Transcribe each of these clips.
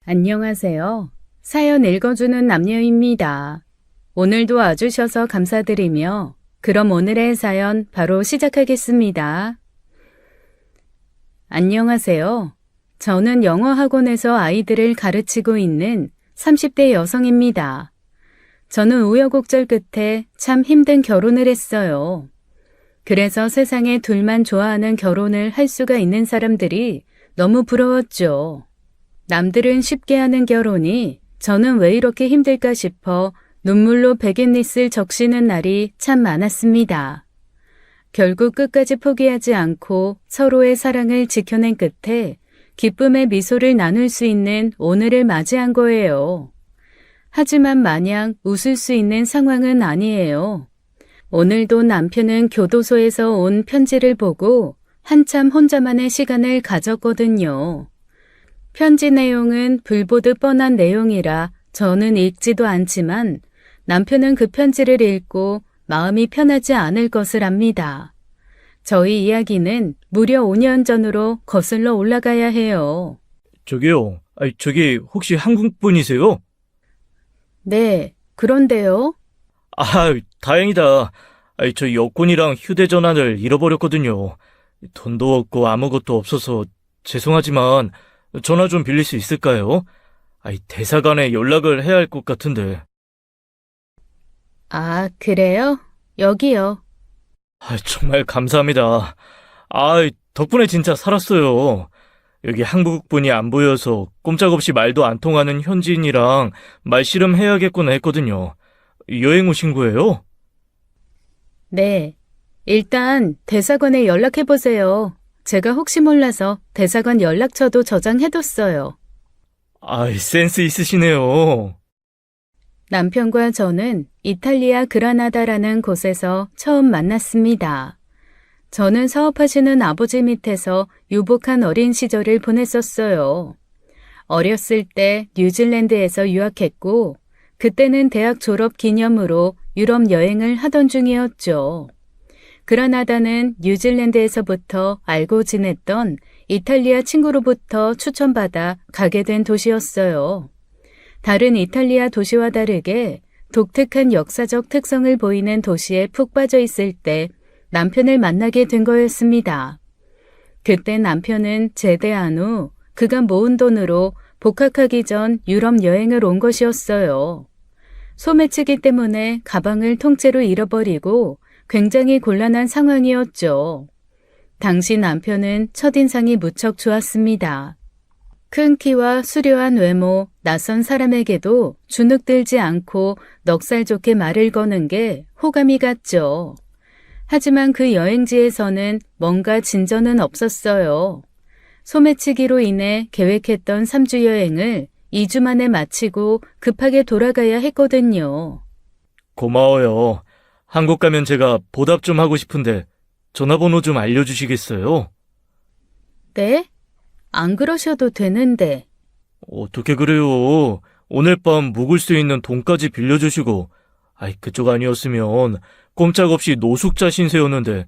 안녕하세요. 사연 읽어주는 남녀입니다. 오늘도 와주셔서 감사드리며 그럼 오늘의 사연 바로 시작하겠습니다. 안녕하세요. 저는 영어 학원에서 아이들을 가르치고 있는 30대 여성입니다. 저는 우여곡절 끝에 참 힘든 결혼을 했어요. 그래서 세상에 둘만 좋아하는 결혼을 할 수가 있는 사람들이 너무 부러웠죠. 남들은 쉽게 하는 결혼이 저는 왜 이렇게 힘들까 싶어 눈물로 버킷리스트를 적시는 날이 참 많았습니다. 결국 끝까지 포기하지 않고 서로의 사랑을 지켜낸 끝에 기쁨의 미소를 나눌 수 있는 오늘을 맞이한 거예요. 하지만 마냥 웃을 수 있는 상황은 아니에요. 오늘도 남편은 교도소에서 온 편지를 보고 한참 혼자만의 시간을 가졌거든요. 편지 내용은 불보듯 뻔한 내용이라 저는 읽지도 않지만 남편은 그 편지를 읽고 마음이 편하지 않을 것을 압니다. 저희 이야기는 무려 5년 전으로 거슬러 올라가야 해요. 저기요, 저기 혹시 한국 분이세요? 네, 그런데요. 다행이다. 저 여권이랑 휴대전화를 잃어버렸거든요. 돈도 없고 아무것도 없어서 죄송하지만 전화 좀 빌릴 수 있을까요? 대사관에 연락을 해야 할 것 같은데. 아, 그래요? 여기요. 정말 감사합니다. 덕분에 진짜 살았어요. 여기 한국 분이 안 보여서 꼼짝없이 말도 안 통하는 현지인이랑 말씨름 해야겠구나 했거든요. 여행 오신 거예요? 네, 일단 대사관에 연락해보세요. 제가 혹시 몰라서 대사관 연락처도 저장해뒀어요. 센스 있으시네요. 남편과 저는 이탈리아 그라나다라는 곳에서 처음 만났습니다. 저는 사업하시는 아버지 밑에서 유복한 어린 시절을 보냈었어요. 어렸을 때 뉴질랜드에서 유학했고 그때는 대학 졸업 기념으로 유럽 여행을 하던 중이었죠. 그라나다는 뉴질랜드에서부터 알고 지냈던 이탈리아 친구로부터 추천받아 가게 된 도시였어요. 다른 이탈리아 도시와 다르게 독특한 역사적 특성을 보이는 도시에 푹 빠져 있을 때 남편을 만나게 된 거였습니다. 그때 남편은 제대한 후 그가 모은 돈으로 복학하기 전 유럽 여행을 온 것이었어요. 소매치기 때문에 가방을 통째로 잃어버리고 굉장히 곤란한 상황이었죠. 당시 남편은 첫인상이 무척 좋았습니다. 큰 키와 수려한 외모, 낯선 사람에게도 주눅들지 않고 넉살 좋게 말을 거는 게 호감이 갔죠. 하지만 그 여행지에서는 뭔가 진전은 없었어요. 소매치기로 인해 계획했던 3주 여행을 2주 만에 마치고 급하게 돌아가야 했거든요. 고마워요. 한국 가면 제가 보답 좀 하고 싶은데 전화번호 좀 알려주시겠어요? 네? 안 그러셔도 되는데. 어떻게 그래요? 오늘 밤 묵을 수 있는 돈까지 빌려주시고, 그쪽 아니었으면 꼼짝없이 노숙자 신세였는데,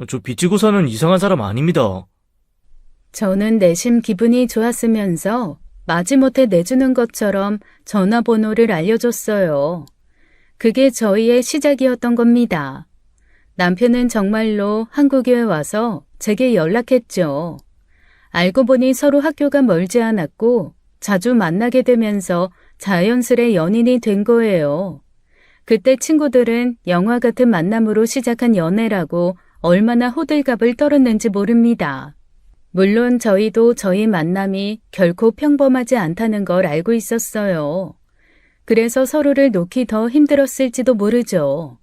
저 빚지고 사는 이상한 사람 아닙니다. 저는 내심 기분이 좋았으면서 마지못해 내주는 것처럼 전화번호를 알려줬어요. 그게 저희의 시작이었던 겁니다. 남편은 정말로 한국에 와서 제게 연락했죠. 알고 보니 서로 학교가 멀지 않았고 자주 만나게 되면서 자연스레 연인이 된 거예요. 그때 친구들은 영화 같은 만남으로 시작한 연애라고 얼마나 호들갑을 떨었는지 모릅니다. 물론 저희도 저희 만남이 결코 평범하지 않다는 걸 알고 있었어요. 그래서 서로를 놓기 더 힘들었을지도 모르죠.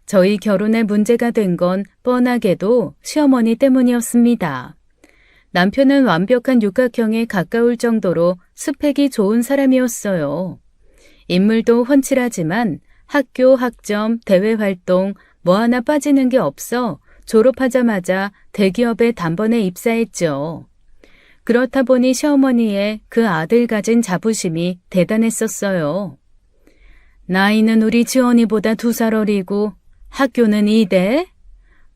저희 결혼에 문제가 된 건 뻔하게도 시어머니 때문이었습니다. 남편은 완벽한 육각형에 가까울 정도로 스펙이 좋은 사람이었어요. 인물도 훤칠하지만 학교, 학점, 대외 활동 뭐 하나 빠지는 게 없어 졸업하자마자 대기업에 단번에 입사했죠. 그렇다 보니 시어머니의 그 아들 가진 자부심이 대단했었어요. 나이는 우리 지원이보다 2살 어리고 학교는 2대?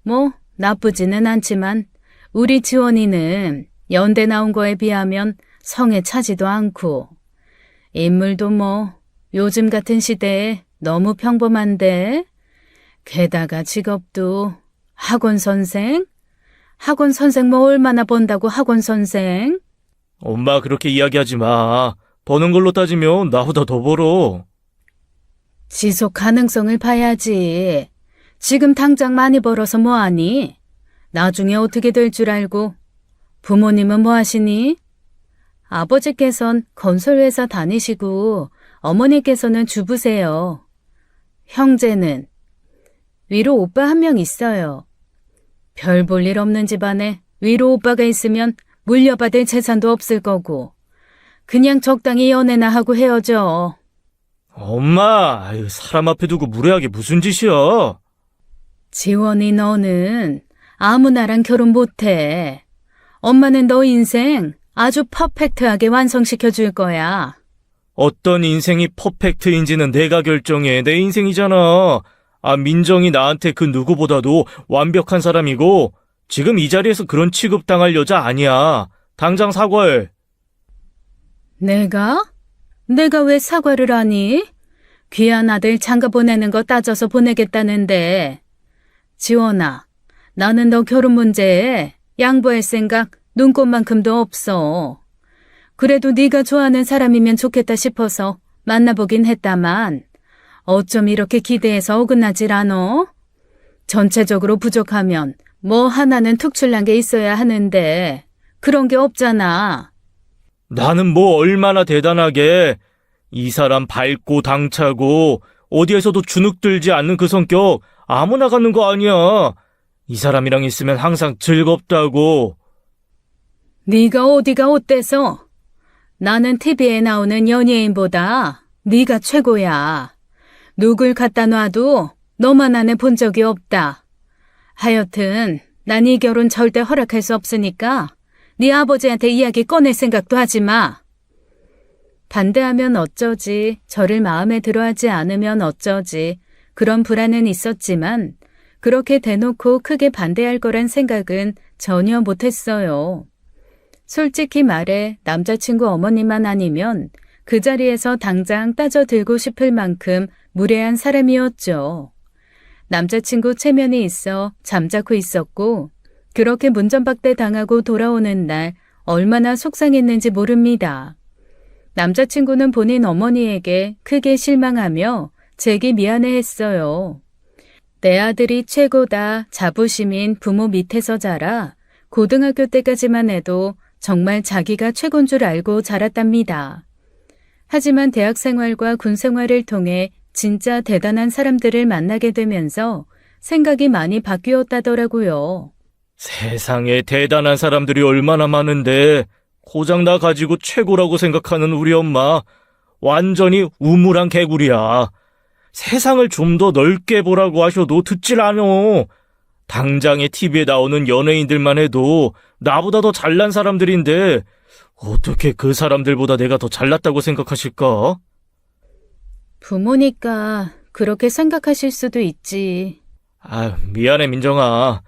뭐 나쁘지는 않지만 우리 지원이는 연대 나온 거에 비하면 성에 차지도 않고 인물도 뭐 요즘 같은 시대에 너무 평범한데. 게다가 직업도 학원 선생? 학원 선생 뭐 얼마나 번다고 학원 선생? 엄마 그렇게 이야기하지 마. 버는 걸로 따지면 나보다 더 벌어. 지속 가능성을 봐야지. 지금 당장 많이 벌어서 뭐하니? 나중에 어떻게 될 줄 알고. 부모님은 뭐 하시니? 아버지께선 건설회사 다니시고 어머니께서는 주부세요. 형제는? 위로 오빠 한 명 있어요. 별 볼 일 없는 집안에 위로 오빠가 있으면 물려받을 재산도 없을 거고 그냥 적당히 연애나 하고 헤어져. 엄마, 아유, 사람 앞에 두고 무례하게 무슨 짓이야? 지원이 너는 아무나랑 결혼 못해. 엄마는 너 인생 아주 퍼펙트하게 완성시켜 줄 거야. 어떤 인생이 퍼펙트인지는 내가 결정해. 내 인생이잖아. 아, 민정이 나한테 그 누구보다도 완벽한 사람이고 지금 이 자리에서 그런 취급당할 여자 아니야. 당장 사과해. 내가? 내가 왜 사과를 하니? 귀한 아들 장가 보내는 거 따져서 보내겠다는데. 지원아, 나는 너 결혼 문제에 양보할 생각 눈꼽만큼도 없어. 그래도 네가 좋아하는 사람이면 좋겠다 싶어서 만나보긴 했다만 어쩜 이렇게 기대해서 어긋나질 않어? 전체적으로 부족하면 뭐 하나는 특출난 게 있어야 하는데 그런 게 없잖아. 나는 뭐 얼마나 대단하게. 이 사람 밝고 당차고 어디에서도 주눅들지 않는 그 성격 아무나 갖는 거 아니야. 이 사람이랑 있으면 항상 즐겁다고. 네가 어디가 어때서? 나는 TV에 나오는 연예인보다 네가 최고야. 누굴 갖다 놔도 너만 안에 본 적이 없다. 하여튼 난 이 결혼 절대 허락할 수 없으니까 네 아버지한테 이야기 꺼낼 생각도 하지 마. 반대하면 어쩌지, 저를 마음에 들어하지 않으면 어쩌지, 그런 불안은 있었지만 그렇게 대놓고 크게 반대할 거란 생각은 전혀 못했어요. 솔직히 말해 남자친구 어머니만 아니면 그 자리에서 당장 따져들고 싶을 만큼 무례한 사람이었죠. 남자친구 체면이 있어 잠자코 있었고 그렇게 문전박대 당하고 돌아오는 날 얼마나 속상했는지 모릅니다. 남자친구는 본인 어머니에게 크게 실망하며 제게 미안해했어요. 내 아들이 최고다 자부심인 부모 밑에서 자라 고등학교 때까지만 해도 정말 자기가 최고인 줄 알고 자랐답니다. 하지만 대학 생활과 군 생활을 통해 진짜 대단한 사람들을 만나게 되면서 생각이 많이 바뀌었다더라고요. 세상에 대단한 사람들이 얼마나 많은데 고장 나 가지고 최고라고 생각하는 우리 엄마 완전히 우물한 개구리야. 세상을 좀 더 넓게 보라고 하셔도 듣질 않어. 당장에 TV에 나오는 연예인들만 해도 나보다 더 잘난 사람들인데 어떻게 그 사람들보다 내가 더 잘났다고 생각하실까? 부모니까 그렇게 생각하실 수도 있지. 아, 미안해 민정아.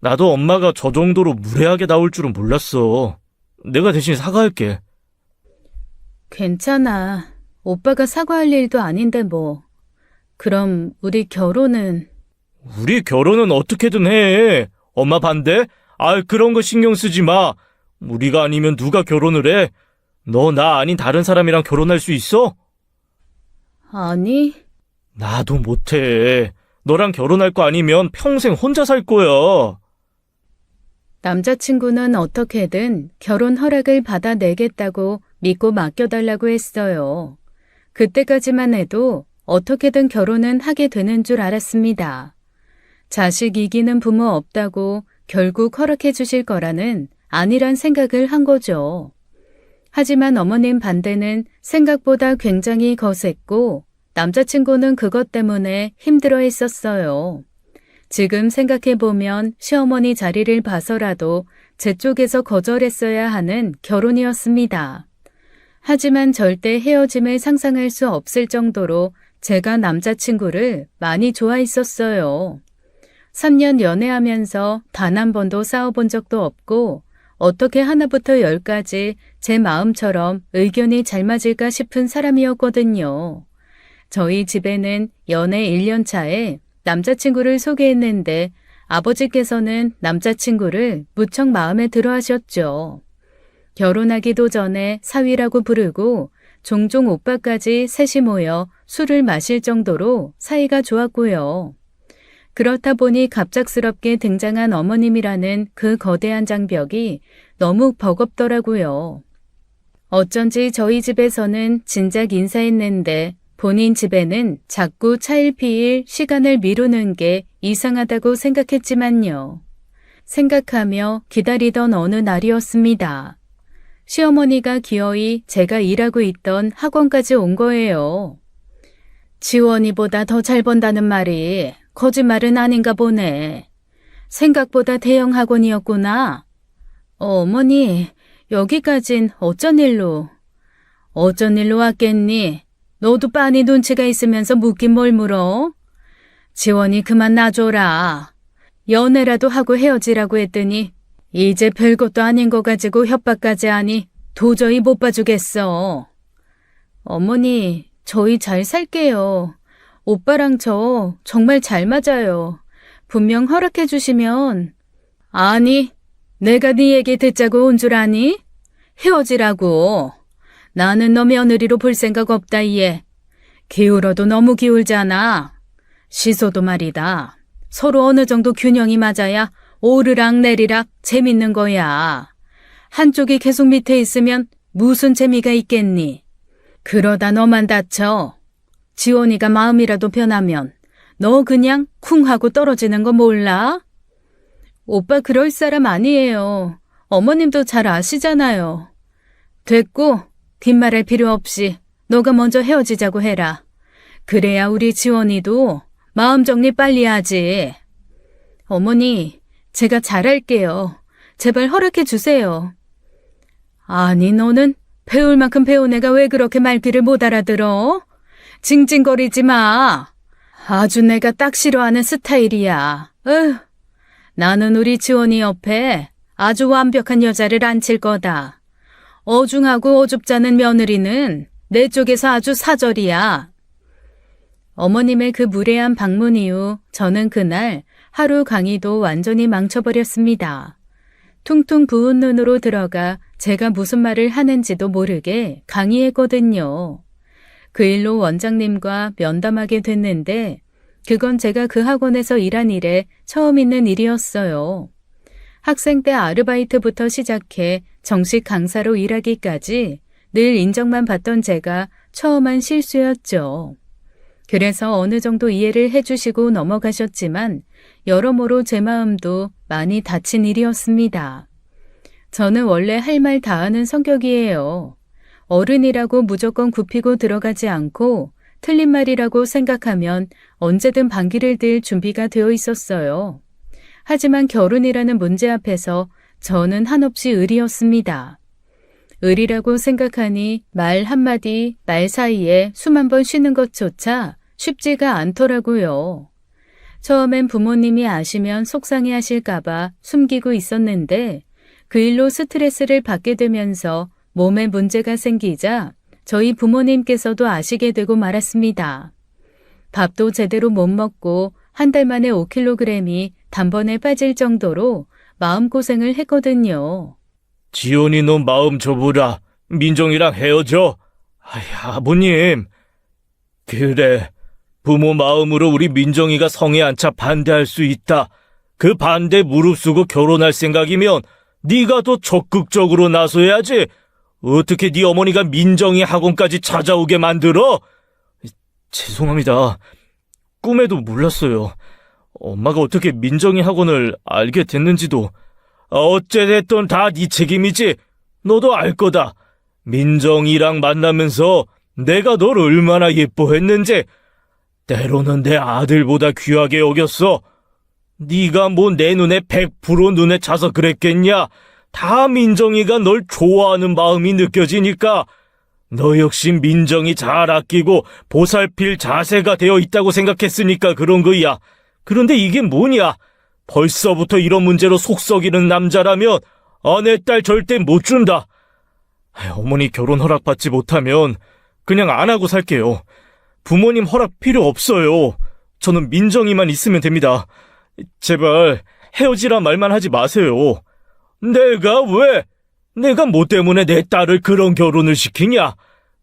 나도 엄마가 저 정도로 무례하게 나올 줄은 몰랐어. 내가 대신 사과할게. 괜찮아. 오빠가 사과할 일도 아닌데 뭐. 그럼 우리 결혼은... 우리 결혼은 어떻게든 해. 엄마 반대? 아, 그런 거 신경 쓰지 마. 우리가 아니면 누가 결혼을 해? 너 나 아닌 다른 사람이랑 결혼할 수 있어? 아니, 나도 못해. 너랑 결혼할 거 아니면 평생 혼자 살 거야. 남자친구는 어떻게든 결혼 허락을 받아내겠다고 믿고 맡겨달라고 했어요. 그때까지만 해도 어떻게든 결혼은 하게 되는 줄 알았습니다. 자식 이기는 부모 없다고 결국 허락해 주실 거라는 아니란 생각을 한 거죠. 하지만 어머님 반대는 생각보다 굉장히 거셌고 남자친구는 그것 때문에 힘들어 했었어요. 지금 생각해보면 시어머니 자리를 봐서라도 제 쪽에서 거절했어야 하는 결혼이었습니다. 하지만 절대 헤어짐을 상상할 수 없을 정도로 제가 남자친구를 많이 좋아했었어요. 3년 연애하면서 단 한 번도 싸워본 적도 없고 어떻게 하나부터 열까지 제 마음처럼 의견이 잘 맞을까 싶은 사람이었거든요. 저희 집에는 연애 1년 차에 남자친구를 소개했는데 아버지께서는 남자친구를 무척 마음에 들어 하셨죠. 결혼하기도 전에 사위라고 부르고 종종 오빠까지 셋이 모여 술을 마실 정도로 사이가 좋았고요. 그렇다 보니 갑작스럽게 등장한 어머님이라는 그 거대한 장벽이 너무 버겁더라고요. 어쩐지 저희 집에서는 진작 인사했는데 본인 집에는 자꾸 차일피일 시간을 미루는 게 이상하다고 생각했지만요. 생각하며 기다리던 어느 날이었습니다. 시어머니가 기어이 제가 일하고 있던 학원까지 온 거예요. 지원이보다 더 잘 번다는 말이 거짓말은 아닌가 보네. 생각보다 대형 학원이었구나. 어머니, 여기까진 어쩐 일로? 어쩐 일로 왔겠니? 너도 빤히 눈치가 있으면서 묻긴 뭘 물어? 지원이 그만 놔줘라. 연애라도 하고 헤어지라고 했더니 이제 별것도 아닌 거 가지고 협박까지 하니 도저히 못 봐주겠어. 어머니, 저희 잘 살게요. 오빠랑 저 정말 잘 맞아요. 분명 허락해 주시면. 아니, 내가 네 얘기 듣자고 온 줄 아니? 헤어지라고. 나는 너 며느리로 볼 생각 없다 얘. 기울어도 너무 기울잖아. 시소도 말이다. 서로 어느 정도 균형이 맞아야 오르락 내리락 재밌는 거야. 한쪽이 계속 밑에 있으면 무슨 재미가 있겠니? 그러다 너만 다쳐. 지원이가 마음이라도 변하면 너 그냥 쿵 하고 떨어지는 거 몰라? 오빠 그럴 사람 아니에요. 어머님도 잘 아시잖아요. 됐고 뒷말할 필요 없이 너가 먼저 헤어지자고 해라. 그래야 우리 지원이도 마음 정리 빨리 하지. 어머니, 제가 잘할게요. 제발 허락해 주세요. 아니, 너는 배울 만큼 배운 애가 왜 그렇게 말귀를 못 알아들어? 징징거리지 마. 아주 내가 딱 싫어하는 스타일이야. 나는 우리 지원이 옆에 아주 완벽한 여자를 앉힐 거다. 어중하고 어줍잖은 며느리는 내 쪽에서 아주 사절이야. 어머님의 그 무례한 방문 이후 저는 그날 하루 강의도 완전히 망쳐버렸습니다. 퉁퉁 부은 눈으로 들어가 제가 무슨 말을 하는지도 모르게 강의했거든요. 그 일로 원장님과 면담하게 됐는데 그건 제가 그 학원에서 일한 일에 처음 있는 일이었어요. 학생 때 아르바이트부터 시작해 정식 강사로 일하기까지 늘 인정만 받던 제가 처음 한 실수였죠. 그래서 어느 정도 이해를 해주시고 넘어가셨지만 여러모로 제 마음도 많이 다친 일이었습니다. 저는 원래 할 말 다 하는 성격이에요. 어른이라고 무조건 굽히고 들어가지 않고 틀린 말이라고 생각하면 언제든 반기를 들 준비가 되어 있었어요. 하지만 결혼이라는 문제 앞에서 저는 한없이 을이었습니다. 을이라고 생각하니 말 한마디, 말 사이에 수만 번 쉬는 것조차 쉽지가 않더라고요. 처음엔 부모님이 아시면 속상해 하실까봐 숨기고 있었는데 그 일로 스트레스를 받게 되면서 몸에 문제가 생기자 저희 부모님께서도 아시게 되고 말았습니다. 밥도 제대로 못 먹고 한 달 만에 5kg이 단번에 빠질 정도로 마음고생을 했거든요. 지원이 너 마음 접으라. 민정이랑 헤어져. 아버님. 그래. 부모 마음으로 우리 민정이가 성에 안 차 반대할 수 있다. 그 반대 무릅쓰고 결혼할 생각이면 네가 더 적극적으로 나서야지. 어떻게 네 어머니가 민정이 학원까지 찾아오게 만들어? 죄송합니다. 꿈에도 몰랐어요. 엄마가 어떻게 민정이 학원을 알게 됐는지도. 어째됐든 다 네 책임이지. 너도 알 거다. 민정이랑 만나면서 내가 널 얼마나 예뻐했는지. 때로는 내 아들보다 귀하게 여겼어. 네가 뭐 내 눈에 100% 눈에 차서 그랬겠냐? 다 민정이가 널 좋아하는 마음이 느껴지니까 너 역시 민정이 잘 아끼고 보살필 자세가 되어 있다고 생각했으니까 그런 거야. 그런데 이게 뭐냐? 벌써부터 이런 문제로 속 썩이는 남자라면 내 딸 절대 못 준다. 어머니 결혼 허락 받지 못하면 그냥 안 하고 살게요. 부모님 허락 필요 없어요. 저는 민정이만 있으면 됩니다. 제발 헤어지란 말만 하지 마세요. 내가 뭐 때문에 내 딸을 그런 결혼을 시키냐?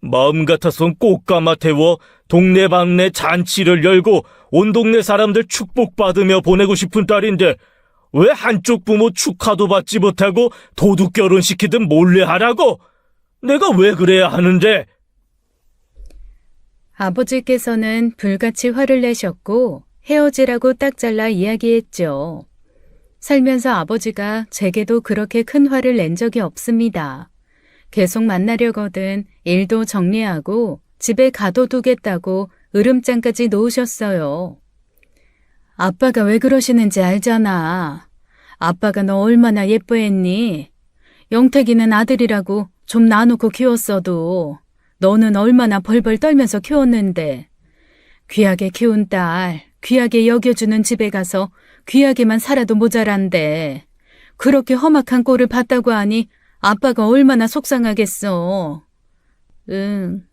마음 같아선 꽃가마 태워 동네방네 잔치를 열고 온 동네 사람들 축복받으며 보내고 싶은 딸인데 왜 한쪽 부모 축하도 받지 못하고 도둑 결혼시키든 몰래 하라고? 내가 왜 그래야 하는데? 아버지께서는 불같이 화를 내셨고 헤어지라고 딱 잘라 이야기했죠. 살면서 아버지가 제게도 그렇게 큰 화를 낸 적이 없습니다. 계속 만나려거든 일도 정리하고 집에 가둬두겠다고 으름장까지 놓으셨어요. 아빠가 왜 그러시는지 알잖아. 아빠가 너 얼마나 예뻐했니? 영택이는 아들이라고 좀 놔놓고 키웠어도 너는 얼마나 벌벌 떨면서 키웠는데 귀하게 키운 딸, 귀하게 여겨주는 집에 가서 귀하게만 살아도 모자란데 그렇게 험악한 꼴을 봤다고 하니 아빠가 얼마나 속상하겠어. 응.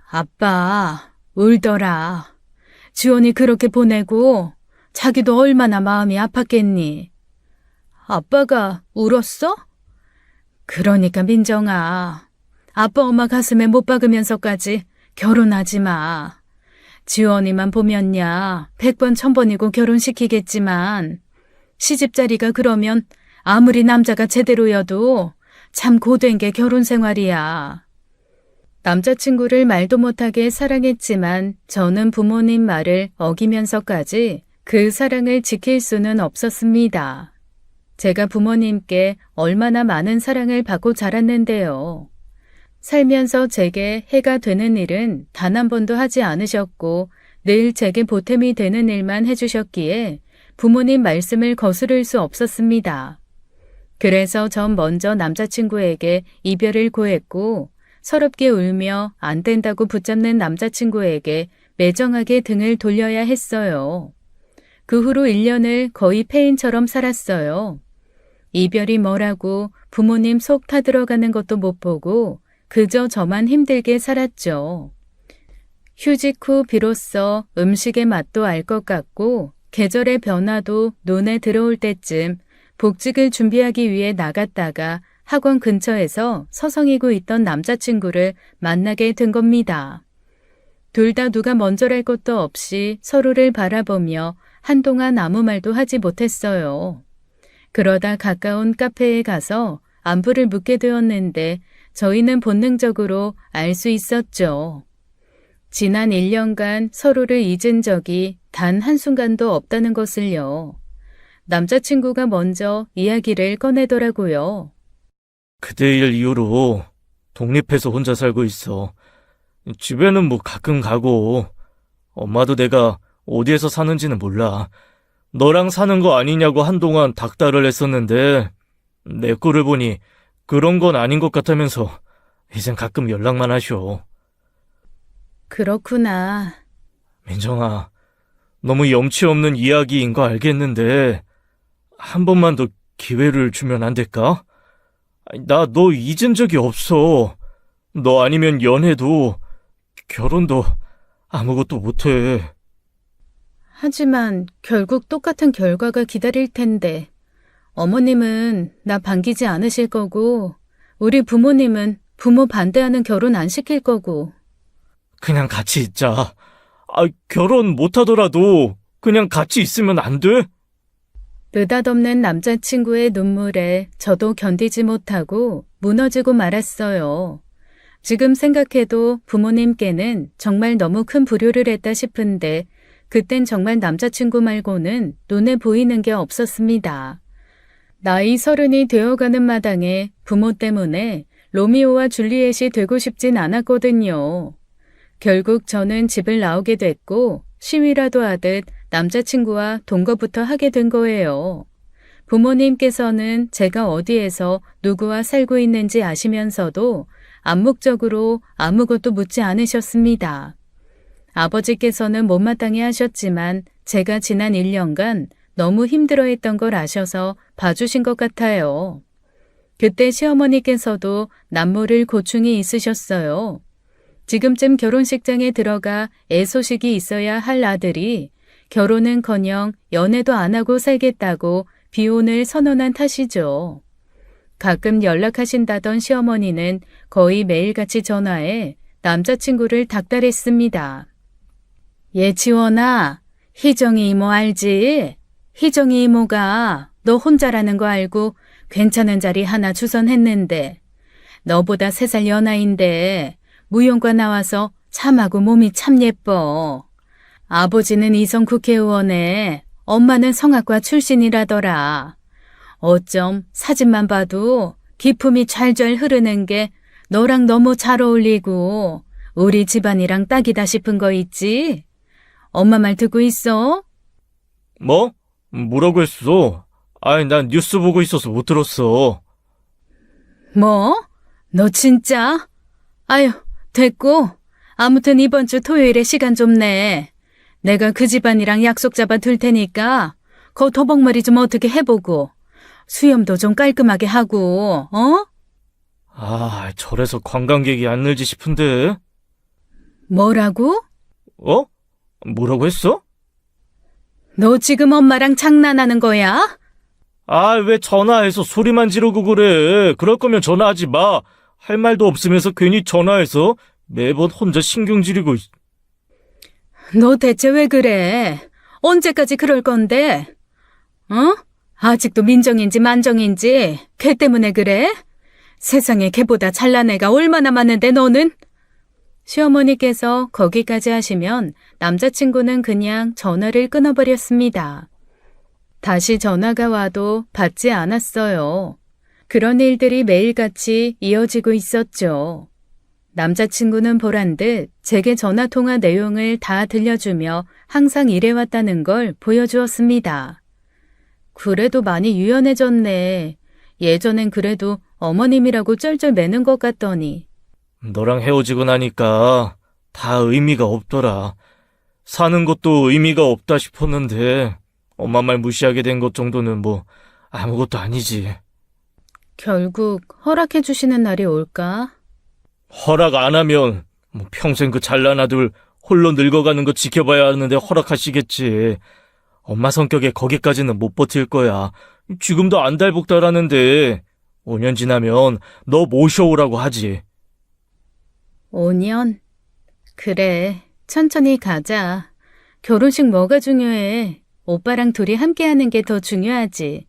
아빠 울더라. 지원이 그렇게 보내고 자기도 얼마나 마음이 아팠겠니. 아빠가 울었어? 그러니까 민정아, 아빠 엄마 가슴에 못 박으면서까지 결혼하지 마. 지원이만 보면야 100번 1000번이고 결혼시키겠지만 시집자리가 그러면 아무리 남자가 제대로여도 참 고된 게 결혼 생활이야. 남자친구를 말도 못하게 사랑했지만 저는 부모님 말을 어기면서까지 그 사랑을 지킬 수는 없었습니다. 제가 부모님께 얼마나 많은 사랑을 받고 자랐는데요. 살면서 제게 해가 되는 일은 단 한 번도 하지 않으셨고 늘 제게 보탬이 되는 일만 해주셨기에 부모님 말씀을 거스를 수 없었습니다. 그래서 전 먼저 남자친구에게 이별을 고했고 서럽게 울며 안 된다고 붙잡는 남자친구에게 매정하게 등을 돌려야 했어요. 그 후로 1년을 거의 폐인처럼 살았어요. 이별이 뭐라고 부모님 속 타들어가는 것도 못 보고 그저 저만 힘들게 살았죠. 휴직 후 비로소 음식의 맛도 알 것 같고 계절의 변화도 눈에 들어올 때쯤 복직을 준비하기 위해 나갔다가 학원 근처에서 서성이고 있던 남자친구를 만나게 된 겁니다. 둘 다 누가 먼저랄 것도 없이 서로를 바라보며 한동안 아무 말도 하지 못했어요. 그러다 가까운 카페에 가서 안부를 묻게 되었는데 저희는 본능적으로 알 수 있었죠. 지난 1년간 서로를 잊은 적이 단 한순간도 없다는 것을요. 남자친구가 먼저 이야기를 꺼내더라고요. 그때 일 이후로 독립해서 혼자 살고 있어. 집에는 뭐 가끔 가고 엄마도 내가 어디에서 사는지는 몰라. 너랑 사는 거 아니냐고 한동안 닥달을 했었는데 내 꼴을 보니 그런 건 아닌 것 같다면서 이젠 가끔 연락만 하셔. 그렇구나. 민정아, 너무 염치 없는 이야기인 거 알겠는데 한 번만 더 기회를 주면 안 될까? 나 너 잊은 적이 없어. 너 아니면 연애도 결혼도 아무것도 못해. 하지만 결국 똑같은 결과가 기다릴 텐데 어머님은 나 반기지 않으실 거고 우리 부모님은 부모 반대하는 결혼 안 시킬 거고. 그냥 같이 있자. 결혼 못하더라도 그냥 같이 있으면 안 돼? 느닷없는 남자친구의 눈물에 저도 견디지 못하고 무너지고 말았어요. 지금 생각해도 부모님께는 정말 너무 큰 불효를 했다 싶은데 그땐 정말 남자친구 말고는 눈에 보이는 게 없었습니다. 나이 30이 되어가는 마당에 부모 때문에 로미오와 줄리엣이 되고 싶진 않았거든요. 결국 저는 집을 나오게 됐고 시위라도 하듯 남자친구와 동거부터 하게 된 거예요. 부모님께서는 제가 어디에서 누구와 살고 있는지 아시면서도 암묵적으로 아무것도 묻지 않으셨습니다. 아버지께서는 못마땅해 하셨지만 제가 지난 1년간 너무 힘들어했던 걸 아셔서 봐주신 것 같아요. 그때 시어머니께서도 남모를 고충이 있으셨어요. 지금쯤 결혼식장에 들어가 애소식이 있어야 할 아들이 결혼은커녕 연애도 안 하고 살겠다고 비혼을 선언한 탓이죠. 가끔 연락하신다던 시어머니는 거의 매일같이 전화해 남자친구를 닥달했습니다. 예치원아, 희정이 이모 알지? 희정이 이모가 너 혼자라는 거 알고 괜찮은 자리 하나 주선했는데 너보다 3살 연하인데 무용과 나와서 참하고 몸이 참 예뻐. 아버지는 이성 국회의원에 엄마는 성악과 출신이라더라. 어쩜 사진만 봐도 기품이 잘잘 흐르는 게 너랑 너무 잘 어울리고 우리 집안이랑 딱이다 싶은 거 있지? 엄마 말 듣고 있어? 뭐? 뭐라고 했어? 아이, 난 뉴스 보고 있어서 못 들었어. 뭐? 너 진짜? 아유, 됐고. 아무튼 이번 주 토요일에 시간 좀 내. 내가 그 집안이랑 약속 잡아 둘 테니까 거 도복머리 좀 어떻게 해보고 수염도 좀 깔끔하게 하고, 어? 아, 절에서 관광객이 안 늘지 싶은데. 뭐라고? 어? 뭐라고 했어? 너 지금 엄마랑 장난하는 거야? 아, 왜 전화해서 소리만 지르고 그래? 그럴 거면 전화하지 마. 할 말도 없으면서 괜히 전화해서 매번 혼자 신경 지르고. 너 대체 왜 그래? 언제까지 그럴 건데? 어? 아직도 민정인지 만정인지 걔 때문에 그래? 세상에 걔보다 잘난 애가 얼마나 많은데 너는? 시어머니께서 거기까지 하시면 남자친구는 그냥 전화를 끊어버렸습니다. 다시 전화가 와도 받지 않았어요. 그런 일들이 매일같이 이어지고 있었죠. 남자친구는 보란듯 제게 전화통화 내용을 다 들려주며 항상 일해왔다는 걸 보여주었습니다. 그래도 많이 유연해졌네. 예전엔 그래도 어머님이라고 쩔쩔 매는 것 같더니. 너랑 헤어지고 나니까 다 의미가 없더라. 사는 것도 의미가 없다 싶었는데 엄마 말 무시하게 된 것 정도는 뭐 아무것도 아니지. 결국 허락해 주시는 날이 올까? 허락 안 하면 뭐 평생 그 잘난 아들 홀로 늙어가는 거 지켜봐야 하는데 허락하시겠지. 엄마 성격에 거기까지는 못 버틸 거야. 지금도 안달복달하는데 5년 지나면 너 모셔오라고 하지. 5년? 그래, 천천히 가자. 결혼식 뭐가 중요해? 오빠랑 둘이 함께하는 게 더 중요하지.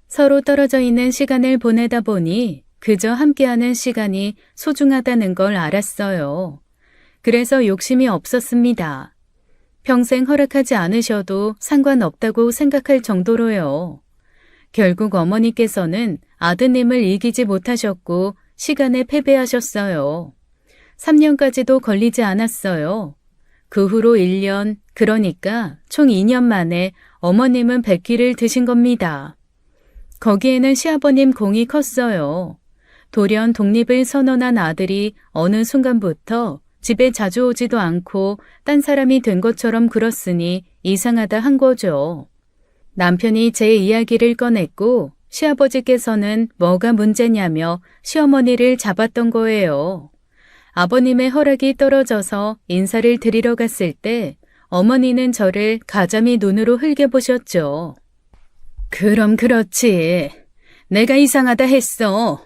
서로 떨어져 있는 시간을 보내다 보니 그저 함께하는 시간이 소중하다는 걸 알았어요. 그래서 욕심이 없었습니다. 평생 허락하지 않으셔도 상관없다고 생각할 정도로요. 결국 어머니께서는 아드님을 이기지 못하셨고 시간에 패배하셨어요. 3년까지도 걸리지 않았어요. 그 후로 1년, 그러니까 총 2년 만에 어머님은 백기를 드신 겁니다. 거기에는 시아버님 공이 컸어요. 돌연 독립을 선언한 아들이 어느 순간부터 집에 자주 오지도 않고 딴 사람이 된 것처럼 굴었으니 이상하다 한 거죠. 남편이 제 이야기를 꺼냈고 시아버지께서는 뭐가 문제냐며 시어머니를 잡았던 거예요. 아버님의 허락이 떨어져서 인사를 드리러 갔을 때 어머니는 저를 가자미 눈으로 흘겨보셨죠. 그럼 그렇지. 내가 이상하다 했어.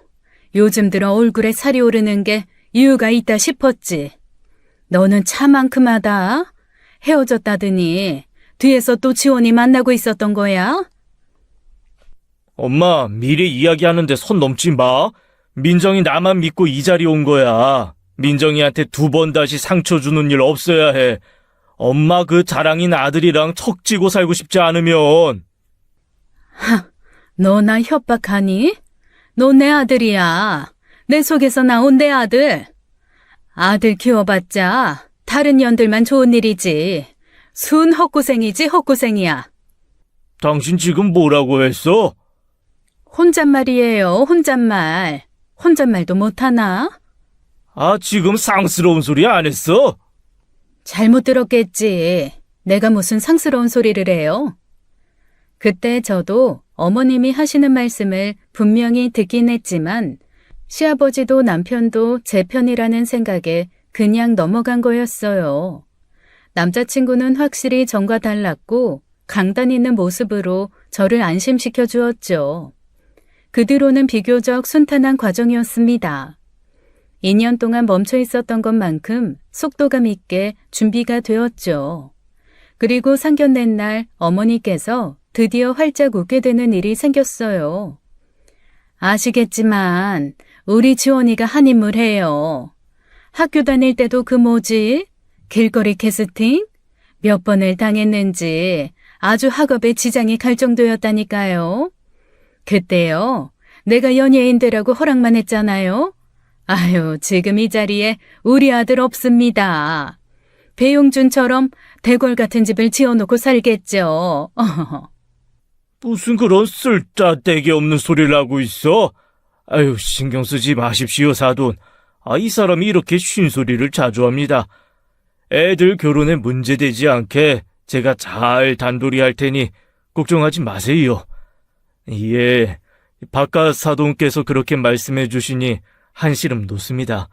요즘 들어 얼굴에 살이 오르는 게 이유가 있다 싶었지. 너는 차만큼하다. 헤어졌다더니 뒤에서 또 지원이 만나고 있었던 거야? 엄마, 미리 이야기하는데 선 넘지 마. 민정이 나만 믿고 이 자리에 온 거야. 민정이한테 2번 다시 상처 주는 일 없어야 해. 엄마 그 자랑인 아들이랑 척지고 살고 싶지 않으면. 너 나 협박하니? 너 내 아들이야. 내 속에서 나온 내 아들. 아들 키워봤자 다른 년들만 좋은 일이지. 순 헛고생이지 헛고생이야. 당신 지금 뭐라고 했어? 혼잣말이에요, 혼잣말. 혼잣말도 못하나? 아, 지금 상스러운 소리 안 했어? 잘못 들었겠지. 내가 무슨 상스러운 소리를 해요? 그때 저도 어머님이 하시는 말씀을 분명히 듣긴 했지만 시아버지도 남편도 제 편이라는 생각에 그냥 넘어간 거였어요. 남자친구는 확실히 전과 달랐고 강단 있는 모습으로 저를 안심시켜 주었죠. 그 뒤로는 비교적 순탄한 과정이었습니다. 2년 동안 멈춰 있었던 것만큼 속도감 있게 준비가 되었죠. 그리고 상견례 날 어머니께서 드디어 활짝 웃게 되는 일이 생겼어요. 아시겠지만 우리 지원이가 한 인물 해요. 학교 다닐 때도 그 뭐지? 길거리 캐스팅? 몇 번을 당했는지 아주 학업에 지장이 갈 정도였다니까요. 그때요. 내가 연예인 되라고 허락만 했잖아요. 아유, 지금 이 자리에 우리 아들 없습니다. 배용준처럼 대궐 같은 집을 지어놓고 살겠죠. 무슨 그런 쓸데기 없는 소리를 하고 있어? 아유, 신경 쓰지 마십시오, 사돈. 이 사람이 이렇게 쉰소리를 자주 합니다. 애들 결혼에 문제되지 않게 제가 잘 단돌이 할 테니 걱정하지 마세요. 예, 바깥 사돈께서 그렇게 말씀해 주시니 한시름 놓습니다.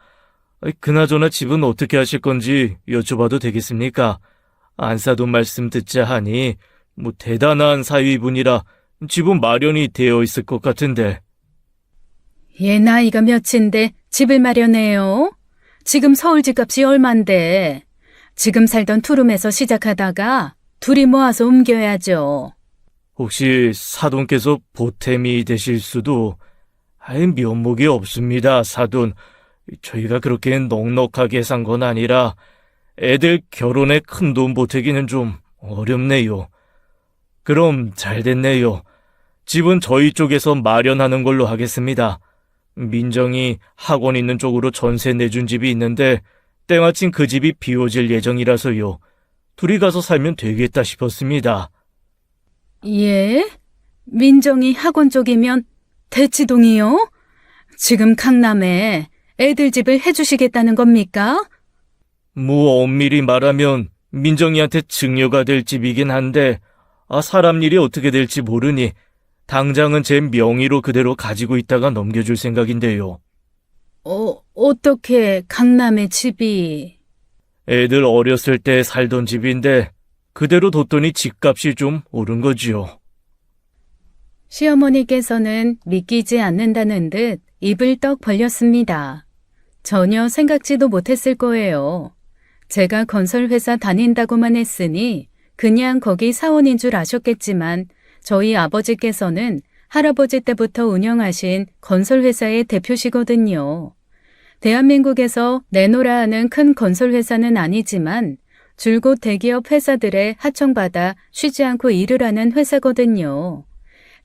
그나저나 집은 어떻게 하실 건지 여쭤봐도 되겠습니까? 안사돈 말씀 듣자 하니 대단한 사위분이라 집은 마련이 되어 있을 것 같은데. 얘 나이가 몇인데 집을 마련해요? 지금 서울 집값이 얼만데. 지금 살던 투룸에서 시작하다가 둘이 모아서 옮겨야죠. 혹시 사돈께서 보탬이 되실 수도. 면목이 없습니다, 사돈. 저희가 그렇게 넉넉하게 산 건 아니라 애들 결혼에 큰돈 보태기는 좀 어렵네요. 그럼 잘 됐네요. 집은 저희 쪽에서 마련하는 걸로 하겠습니다. 민정이 학원 있는 쪽으로 전세 내준 집이 있는데 때마침 그 집이 비워질 예정이라서요. 둘이 가서 살면 되겠다 싶었습니다. 예? 민정이 학원 쪽이면 대치동이요? 지금 강남에 애들 집을 해주시겠다는 겁니까? 엄밀히 말하면 민정이한테 증여가 될 집이긴 한데 사람 일이 어떻게 될지 모르니 당장은 제 명의로 그대로 가지고 있다가 넘겨줄 생각인데요. 어떻게 강남에 집이? 애들 어렸을 때 살던 집인데 그대로 뒀더니 집값이 좀 오른 거지요. 시어머니께서는 믿기지 않는다는 듯 입을 떡 벌렸습니다. 전혀 생각지도 못했을 거예요. 제가 건설회사 다닌다고만 했으니 그냥 거기 사원인 줄 아셨겠지만 저희 아버지께서는 할아버지 때부터 운영하신 건설회사의 대표시거든요. 대한민국에서 내노라 하는 큰 건설회사는 아니지만 줄곧 대기업 회사들의 하청받아 쉬지 않고 일을 하는 회사거든요.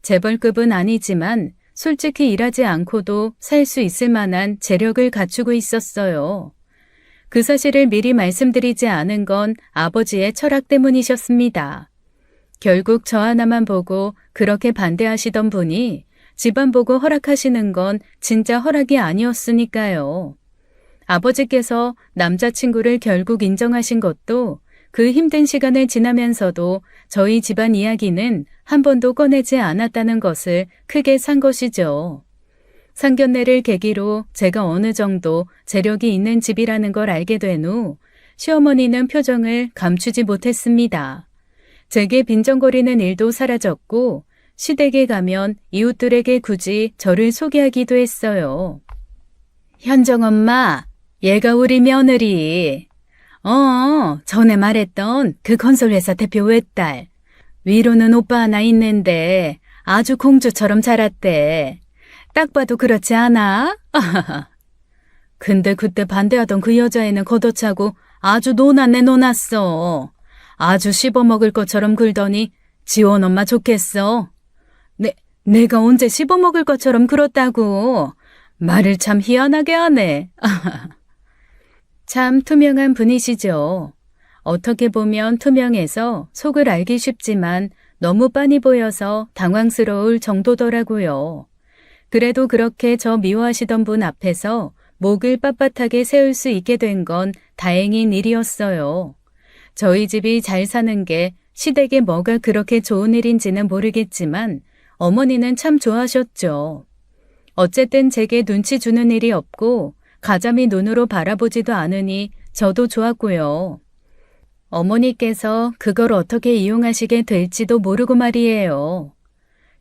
재벌급은 아니지만 솔직히 일하지 않고도 살 수 있을 만한 재력을 갖추고 있었어요. 그 사실을 미리 말씀드리지 않은 건 아버지의 철학 때문이셨습니다. 결국 저 하나만 보고 그렇게 반대하시던 분이 집안 보고 허락하시는 건 진짜 허락이 아니었으니까요. 아버지께서 남자친구를 결국 인정하신 것도 그 힘든 시간을 지나면서도 저희 집안 이야기는 한 번도 꺼내지 않았다는 것을 크게 산 것이죠. 상견례를 계기로 제가 어느 정도 재력이 있는 집이라는 걸 알게 된 후 시어머니는 표정을 감추지 못했습니다. 제게 빈정거리는 일도 사라졌고 시댁에 가면 이웃들에게 굳이 저를 소개하기도 했어요. 현정 엄마, 얘가 우리 며느리. 전에 말했던 그 건설회사 대표 외딸. 위로는 오빠 하나 있는데 아주 공주처럼 자랐대. 딱 봐도 그렇지 않아? 근데 그때 반대하던 그 여자애는 걷어차고 아주 논았어. 아주 씹어먹을 것처럼 굴더니 지원 엄마 좋겠어. 내가 언제 씹어먹을 것처럼 굴었다고. 말을 참 희한하게 하네. 참 투명한 분이시죠. 어떻게 보면 투명해서 속을 알기 쉽지만 너무 빤히 보여서 당황스러울 정도더라고요. 그래도 그렇게 저 미워하시던 분 앞에서 목을 빳빳하게 세울 수 있게 된 건 다행인 일이었어요. 저희 집이 잘 사는 게 시댁에 뭐가 그렇게 좋은 일인지는 모르겠지만 어머니는 참 좋아하셨죠. 어쨌든 제게 눈치 주는 일이 없고 가자미 눈으로 바라보지도 않으니 저도 좋았고요. 어머니께서 그걸 어떻게 이용하시게 될지도 모르고 말이에요.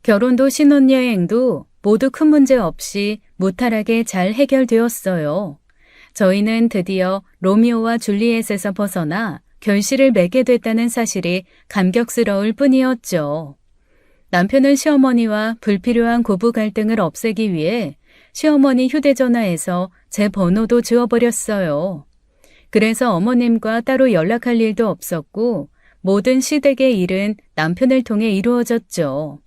결혼도 신혼여행도 모두 큰 문제 없이 무탈하게 잘 해결되었어요. 저희는 드디어 로미오와 줄리엣에서 벗어나 결실을 맺게 됐다는 사실이 감격스러울 뿐이었죠. 남편은 시어머니와 불필요한 고부 갈등을 없애기 위해 시어머니 휴대전화에서 제 번호도 지워버렸어요. 그래서 어머님과 따로 연락할 일도 없었고 모든 시댁의 일은 남편을 통해 이루어졌죠.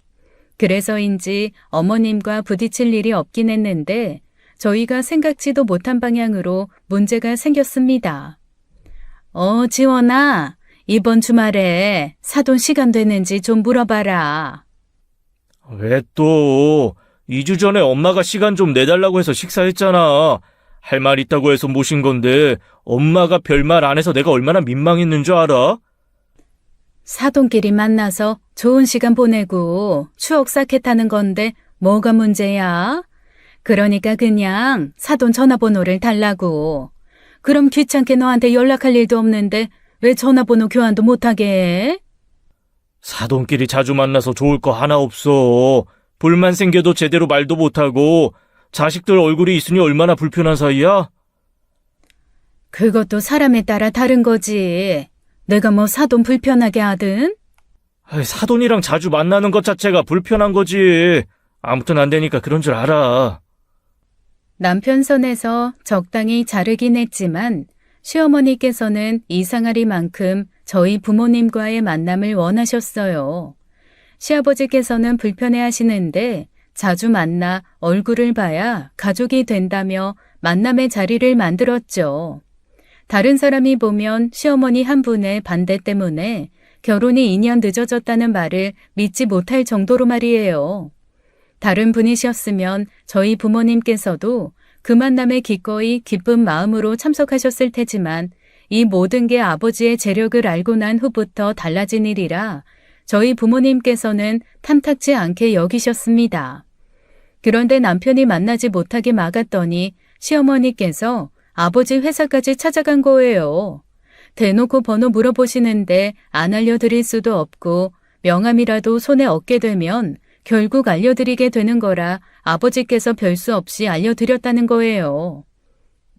그래서인지 어머님과 부딪힐 일이 없긴 했는데 저희가 생각지도 못한 방향으로 문제가 생겼습니다. 지원아, 이번 주말에 사돈 시간 되는지 좀 물어봐라. 왜 또? 2주 전에 엄마가 시간 좀 내달라고 해서 식사했잖아. 할 말 있다고 해서 모신 건데 엄마가 별말 안 해서 내가 얼마나 민망했는 줄 알아? 사돈끼리 만나서 좋은 시간 보내고 추억 쌓겠다는 건데 뭐가 문제야? 그러니까 그냥 사돈 전화번호를 달라고. 그럼 귀찮게 너한테 연락할 일도 없는데 왜 전화번호 교환도 못하게 해? 사돈끼리 자주 만나서 좋을 거 하나 없어. 불만 생겨도 제대로 말도 못하고 자식들 얼굴이 있으니 얼마나 불편한 사이야? 그것도 사람에 따라 다른 거지. 내가 뭐 사돈 불편하게 하든? 사돈이랑 자주 만나는 것 자체가 불편한 거지. 아무튼 안 되니까 그런 줄 알아. 남편 선에서 적당히 자르긴 했지만 시어머니께서는 이상하리만큼 저희 부모님과의 만남을 원하셨어요. 시아버지께서는 불편해하시는데 자주 만나 얼굴을 봐야 가족이 된다며 만남의 자리를 만들었죠. 다른 사람이 보면 시어머니 한 분의 반대 때문에 결혼이 2년 늦어졌다는 말을 믿지 못할 정도로 말이에요. 다른 분이셨으면 저희 부모님께서도 그 만남에 기꺼이 기쁜 마음으로 참석하셨을 테지만 이 모든 게 아버지의 재력을 알고 난 후부터 달라진 일이라 저희 부모님께서는 탐탁지 않게 여기셨습니다. 그런데 남편이 만나지 못하게 막았더니 시어머니께서 아버지 회사까지 찾아간 거예요. 대놓고 번호 물어보시는데 안 알려드릴 수도 없고 명함이라도 손에 얻게 되면 결국 알려드리게 되는 거라 아버지께서 별 수 없이 알려드렸다는 거예요.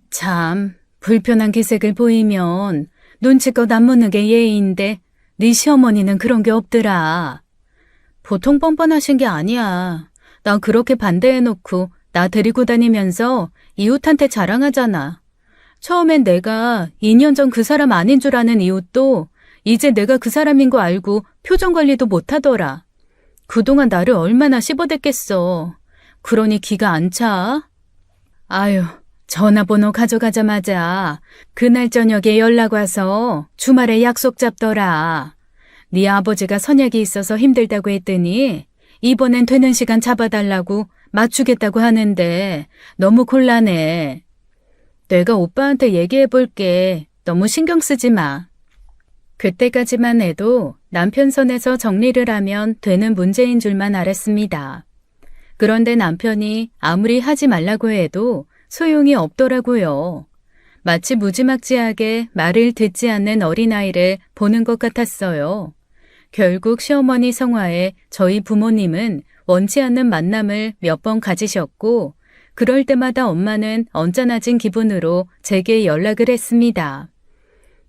참, 불편한 기색을 보이면 눈치껏 안 묻는 게 예의인데 네 시어머니는 그런 게 없더라. 보통 뻔뻔하신 게 아니야. 나 그렇게 반대해놓고 나 데리고 다니면서 이웃한테 자랑하잖아. 처음엔 내가 2년 전 그 사람 아닌 줄 아는 이웃도 이제 내가 그 사람인 거 알고 표정 관리도 못하더라. 그동안 나를 얼마나 씹어댔겠어. 그러니 기가 안 차? 아유, 전화번호 가져가자마자 그날 저녁에 연락 와서 주말에 약속 잡더라. 네 아버지가 선약이 있어서 힘들다고 했더니 이번엔 되는 시간 잡아달라고 맞추겠다고 하는데 너무 곤란해. 내가 오빠한테 얘기해볼게. 너무 신경 쓰지 마. 그때까지만 해도 남편 선에서 정리를 하면 되는 문제인 줄만 알았습니다. 그런데 남편이 아무리 하지 말라고 해도 소용이 없더라고요. 마치 무지막지하게 말을 듣지 않는 어린아이를 보는 것 같았어요. 결국 시어머니 성화에 저희 부모님은 원치 않는 만남을 몇 번 가지셨고 그럴 때마다 엄마는 언짢아진 기분으로 제게 연락을 했습니다.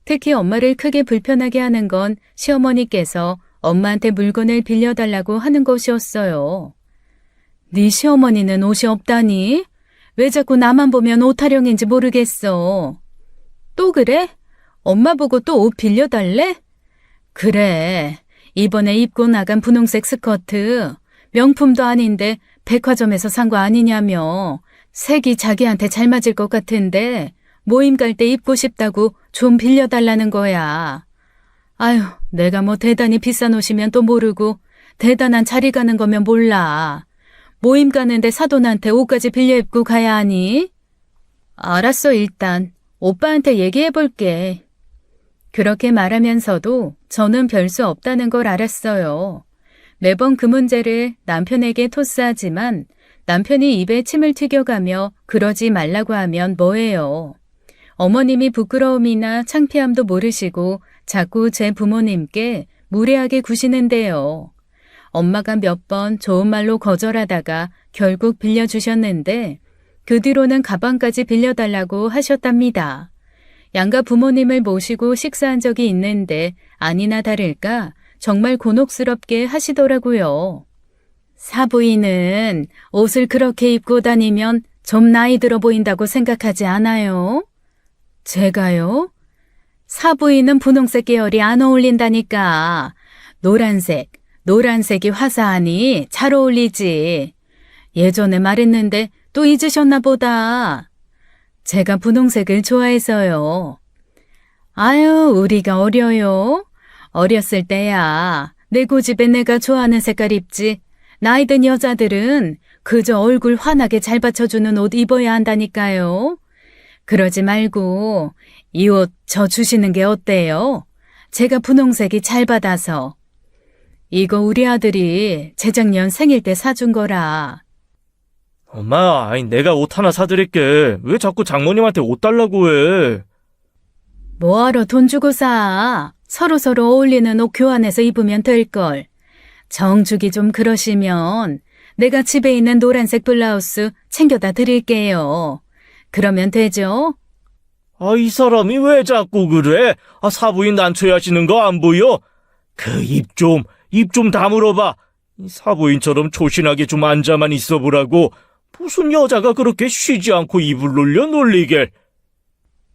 특히 엄마를 크게 불편하게 하는 건 시어머니께서 엄마한테 물건을 빌려달라고 하는 것이었어요. 네 시어머니는 옷이 없다니? 왜 자꾸 나만 보면 옷타령인지 모르겠어. 또 그래? 엄마 보고 또 옷 빌려달래? 그래. 이번에 입고 나간 분홍색 스커트. 명품도 아닌데 백화점에서 산 거 아니냐며. 색이 자기한테 잘 맞을 것 같은데 모임 갈 때 입고 싶다고 좀 빌려달라는 거야. 아유, 내가 뭐 대단히 비싼 옷이면 또 모르고 대단한 자리 가는 거면 몰라. 모임 가는데 사돈한테 옷까지 빌려 입고 가야 하니? 알았어, 일단. 오빠한테 얘기해볼게. 그렇게 말하면서도 저는 별 수 없다는 걸 알았어요. 매번 그 문제를 남편에게 토스하지만 남편이 입에 침을 튀겨가며 그러지 말라고 하면 뭐해요. 어머님이 부끄러움이나 창피함도 모르시고 자꾸 제 부모님께 무례하게 구시는데요. 엄마가 몇 번 좋은 말로 거절하다가 결국 빌려주셨는데 그 뒤로는 가방까지 빌려달라고 하셨답니다. 양가 부모님을 모시고 식사한 적이 있는데 아니나 다를까 정말 곤혹스럽게 하시더라고요. 사부인은 옷을 그렇게 입고 다니면 좀 나이 들어 보인다고 생각하지 않아요? 제가요? 사부인은 분홍색 계열이 안 어울린다니까. 노란색이 화사하니 잘 어울리지. 예전에 말했는데 또 잊으셨나 보다. 제가 분홍색을 좋아해서요. 아유, 우리가 어려요. 어렸을 때야 내 고집에 내가 좋아하는 색깔 입지. 나이 든 여자들은 그저 얼굴 환하게 잘 받쳐주는 옷 입어야 한다니까요. 그러지 말고 이 옷 저 주시는 게 어때요? 제가 분홍색이 잘 받아서. 이거 우리 아들이 재작년 생일 때 사준 거라. 엄마, 아니, 내가 옷 하나 사드릴게. 왜 자꾸 장모님한테 옷 달라고 해? 뭐하러 돈 주고 사? 서로서로 어울리는 옷 교환해서 입으면 될걸. 정주기 좀 그러시면 내가 집에 있는 노란색 블라우스 챙겨다 드릴게요. 그러면 되죠? 아, 이 사람이 왜 자꾸 그래? 아, 사부인 난처해하시는 거 안 보여? 그 입 좀 다물어봐. 이 사부인처럼 조신하게 좀 앉아만 있어보라고. 무슨 여자가 그렇게 쉬지 않고 입을 놀려 놀리게.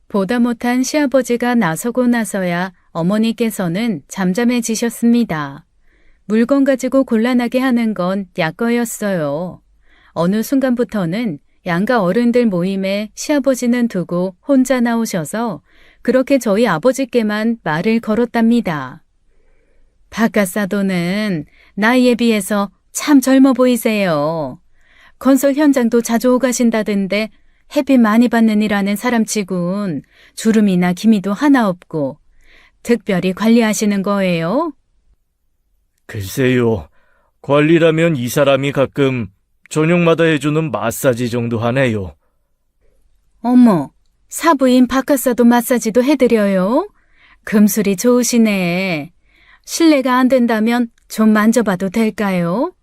보다 못한 시아버지가 나서고 나서야 어머니께서는 잠잠해지셨습니다. 물건 가지고 곤란하게 하는 건 약거였어요. 어느 순간부터는 양가 어른들 모임에 시아버지는 두고 혼자 나오셔서 그렇게 저희 아버지께만 말을 걸었답니다. 바깥사도는 나이에 비해서 참 젊어 보이세요. 건설 현장도 자주 오가신다던데 햇빛 많이 받는 일하는 사람치곤 주름이나 기미도 하나 없고 특별히 관리하시는 거예요? 글쎄요. 관리라면 이 사람이 가끔 저녁마다 해주는 마사지 정도 하네요. 어머, 사부인 바깥사도 마사지도 해드려요? 금술이 좋으시네. 실례가 안 된다면 좀 만져봐도 될까요?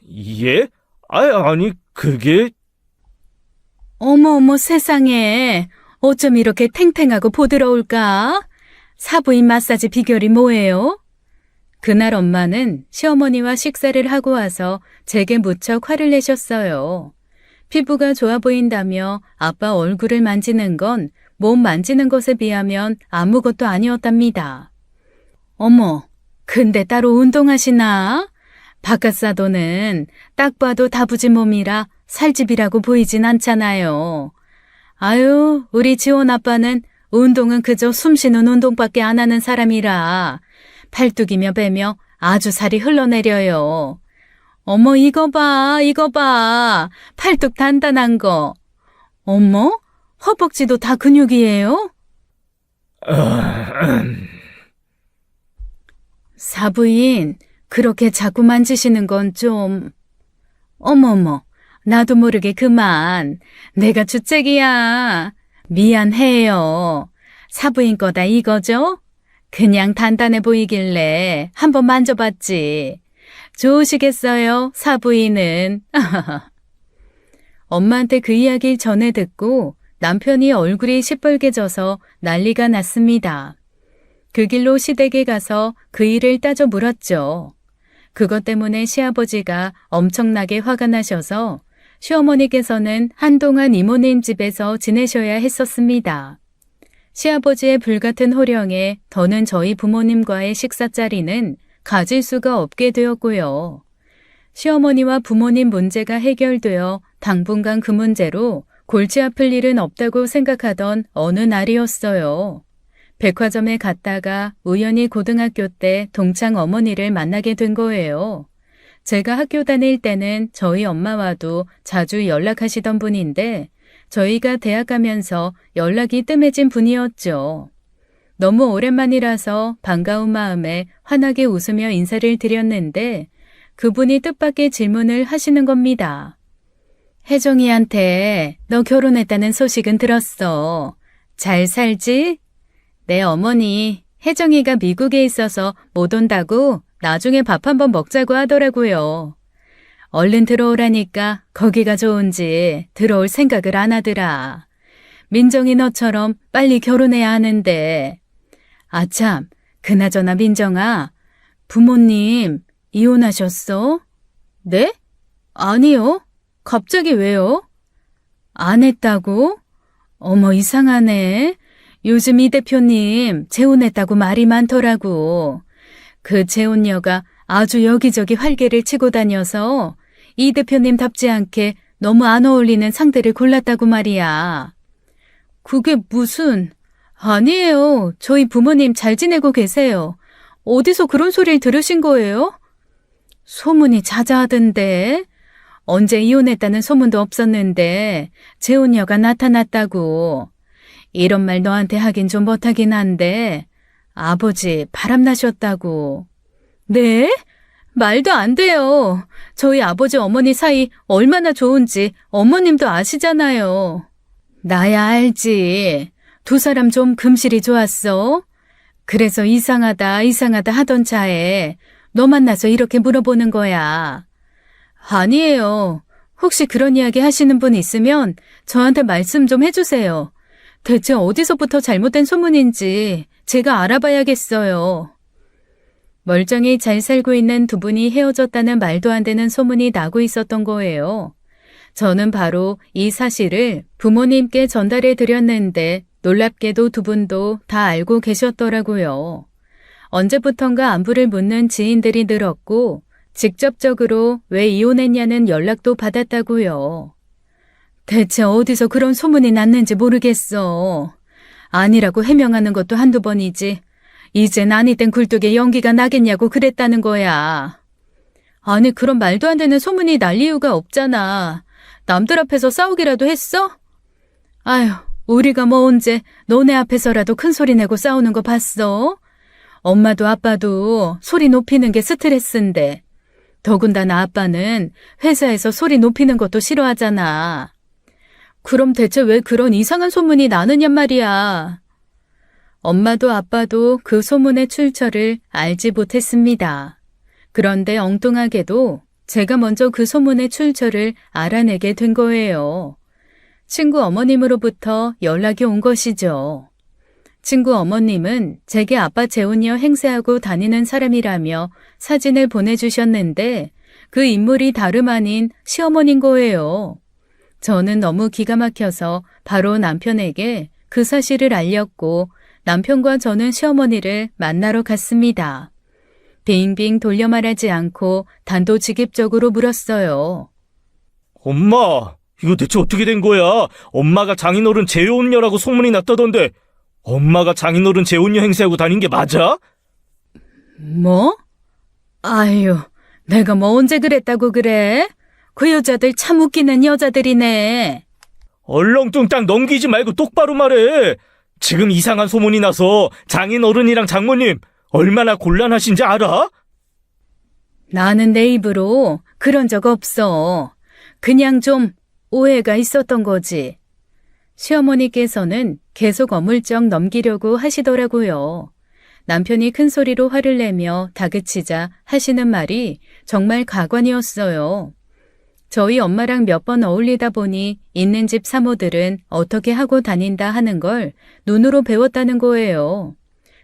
예? 아니, 그게... 어머 세상에. 어쩜 이렇게 탱탱하고 부드러울까? 사부인 마사지 비결이 뭐예요? 그날 엄마는 시어머니와 식사를 하고 와서 제게 무척 화를 내셨어요. 피부가 좋아 보인다며 아빠 얼굴을 만지는 건 몸 만지는 것에 비하면 아무것도 아니었답니다. 어머, 근데 따로 운동하시나? 바깥사도는 딱 봐도 다부진 몸이라 살집이라고 보이진 않잖아요. 아유, 우리 지원 아빠는 운동은 그저 숨쉬는 운동밖에 안 하는 사람이라 팔뚝이며 배며 아주 살이 흘러내려요. 어머, 이거 봐. 팔뚝 단단한 거. 어머, 허벅지도 다 근육이에요? 사부인, 그렇게 자꾸 만지시는 건 좀... 어머머, 나도 모르게 그만. 내가 주책이야. 미안해요. 사부인 거다 이거죠? 그냥 단단해 보이길래 한번 만져봤지. 좋으시겠어요, 사부인은. 엄마한테 그 이야기를 전해 듣고 남편이 얼굴이 시뻘개져서 난리가 났습니다. 그 길로 시댁에 가서 그 일을 따져 물었죠. 그것 때문에 시아버지가 엄청나게 화가 나셔서 시어머니께서는 한동안 이모님 집에서 지내셔야 했었습니다. 시아버지의 불같은 호령에 더는 저희 부모님과의 식사 자리는 가질 수가 없게 되었고요. 시어머니와 부모님 문제가 해결되어 당분간 그 문제로 골치 아플 일은 없다고 생각하던 어느 날이었어요. 백화점에 갔다가 우연히 고등학교 때 동창 어머니를 만나게 된 거예요. 제가 학교 다닐 때는 저희 엄마와도 자주 연락하시던 분인데 저희가 대학 가면서 연락이 뜸해진 분이었죠. 너무 오랜만이라서 반가운 마음에 환하게 웃으며 인사를 드렸는데 그분이 뜻밖의 질문을 하시는 겁니다. 혜정이한테 너 결혼했다는 소식은 들었어. 잘 살지? 내 어머니 혜정이가 미국에 있어서 못 온다고 나중에 밥 한번 먹자고 하더라고요. 얼른 들어오라니까 거기가 좋은지 들어올 생각을 안 하더라. 민정이 너처럼 빨리 결혼해야 하는데. 아참, 그나저나 민정아, 부모님 이혼하셨어? 네? 아니요. 갑자기 왜요? 안 했다고? 어머, 이상하네. 요즘 이 대표님 재혼했다고 말이 많더라고. 그 재혼녀가 아주 여기저기 활개를 치고 다녀서 이 대표님답지 않게 너무 안 어울리는 상대를 골랐다고 말이야. 그게 무슨... 아니에요. 저희 부모님 잘 지내고 계세요. 어디서 그런 소리를 들으신 거예요? 소문이 자자하던데. 언제 이혼했다는 소문도 없었는데 재혼녀가 나타났다고. 이런 말 너한테 하긴 좀 못하긴 한데 아버지 바람나셨다고. 네? 말도 안 돼요. 저희 아버지 어머니 사이 얼마나 좋은지 어머님도 아시잖아요. 나야 알지. 두 사람 좀 금실이 좋았어. 그래서 이상하다 하던 차에 너 만나서 이렇게 물어보는 거야. 아니에요. 혹시 그런 이야기 하시는 분 있으면 저한테 말씀 좀 해주세요. 대체 어디서부터 잘못된 소문인지 제가 알아봐야겠어요. 멀쩡히 잘 살고 있는 두 분이 헤어졌다는 말도 안 되는 소문이 나고 있었던 거예요. 저는 바로 이 사실을 부모님께 전달해 드렸는데 놀랍게도 두 분도 다 알고 계셨더라고요. 언제부턴가 안부를 묻는 지인들이 늘었고 직접적으로 왜 이혼했냐는 연락도 받았다고요. 대체 어디서 그런 소문이 났는지 모르겠어. 아니라고 해명하는 것도 한두 번이지. 이젠 아니 땐 굴뚝에 연기가 나겠냐고 그랬다는 거야. 아니 그런 말도 안 되는 소문이 날 이유가 없잖아. 남들 앞에서 싸우기라도 했어? 아휴, 우리가 뭐 언제 너네 앞에서라도 큰 소리 내고 싸우는 거 봤어? 엄마도 아빠도 소리 높이는 게 스트레스인데. 더군다나 아빠는 회사에서 소리 높이는 것도 싫어하잖아. 그럼 대체 왜 그런 이상한 소문이 나느냔 말이야. 엄마도 아빠도 그 소문의 출처를 알지 못했습니다. 그런데 엉뚱하게도 제가 먼저 그 소문의 출처를 알아내게 된 거예요. 친구 어머님으로부터 연락이 온 것이죠. 친구 어머님은 제게 아빠 재혼녀 행세하고 다니는 사람이라며 사진을 보내주셨는데 그 인물이 다름 아닌 시어머니인 거예요. 저는 너무 기가 막혀서 바로 남편에게 그 사실을 알렸고 남편과 저는 시어머니를 만나러 갔습니다. 빙빙 돌려 말하지 않고 단도직입적으로 물었어요. 엄마, 이거 대체 어떻게 된 거야? 엄마가 장인어른 재혼녀라고 소문이 났다던데 엄마가 장인어른 재혼녀 행세하고 다닌 게 맞아? 뭐? 아유, 내가 뭐 언제 그랬다고 그래? 그 여자들 참 웃기는 여자들이네. 얼렁뚱땅 넘기지 말고 똑바로 말해. 지금 이상한 소문이 나서 장인어른이랑 장모님 얼마나 곤란하신지 알아? 나는 내 입으로 그런 적 없어. 그냥 좀 오해가 있었던 거지. 시어머니께서는 계속 어물쩍 넘기려고 하시더라고요. 남편이 큰 소리로 화를 내며 다그치자 하시는 말이 정말 가관이었어요. 저희 엄마랑 몇 번 어울리다 보니 있는 집 사모들은 어떻게 하고 다닌다 하는 걸 눈으로 배웠다는 거예요.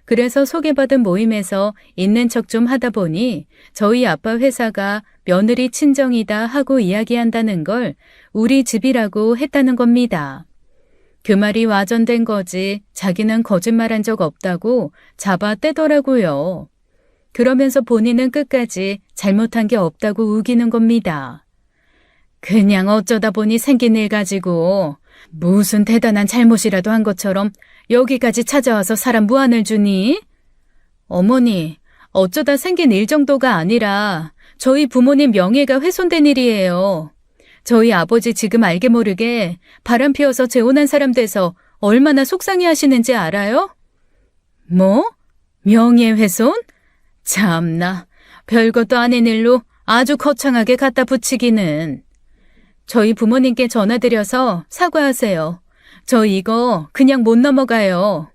그래서 소개받은 모임에서 있는 척 좀 하다 보니 저희 아빠 회사가 며느리 친정이다 하고 이야기한다는 걸 우리 집이라고 했다는 겁니다. 그 말이 와전된 거지 자기는 거짓말한 적 없다고 잡아 떼더라고요. 그러면서 본인은 끝까지 잘못한 게 없다고 우기는 겁니다. 그냥 어쩌다 보니 생긴 일 가지고 무슨 대단한 잘못이라도 한 것처럼 여기까지 찾아와서 사람 무안을 주니? 어머니, 어쩌다 생긴 일 정도가 아니라 저희 부모님 명예가 훼손된 일이에요. 저희 아버지 지금 알게 모르게 바람 피워서 재혼한 사람 돼서 얼마나 속상해 하시는지 알아요? 뭐? 명예훼손? 참나, 별것도 아닌 일로 아주 거창하게 갖다 붙이기는. 저희 부모님께 전화드려서 사과하세요. 저 이거 그냥 못 넘어가요.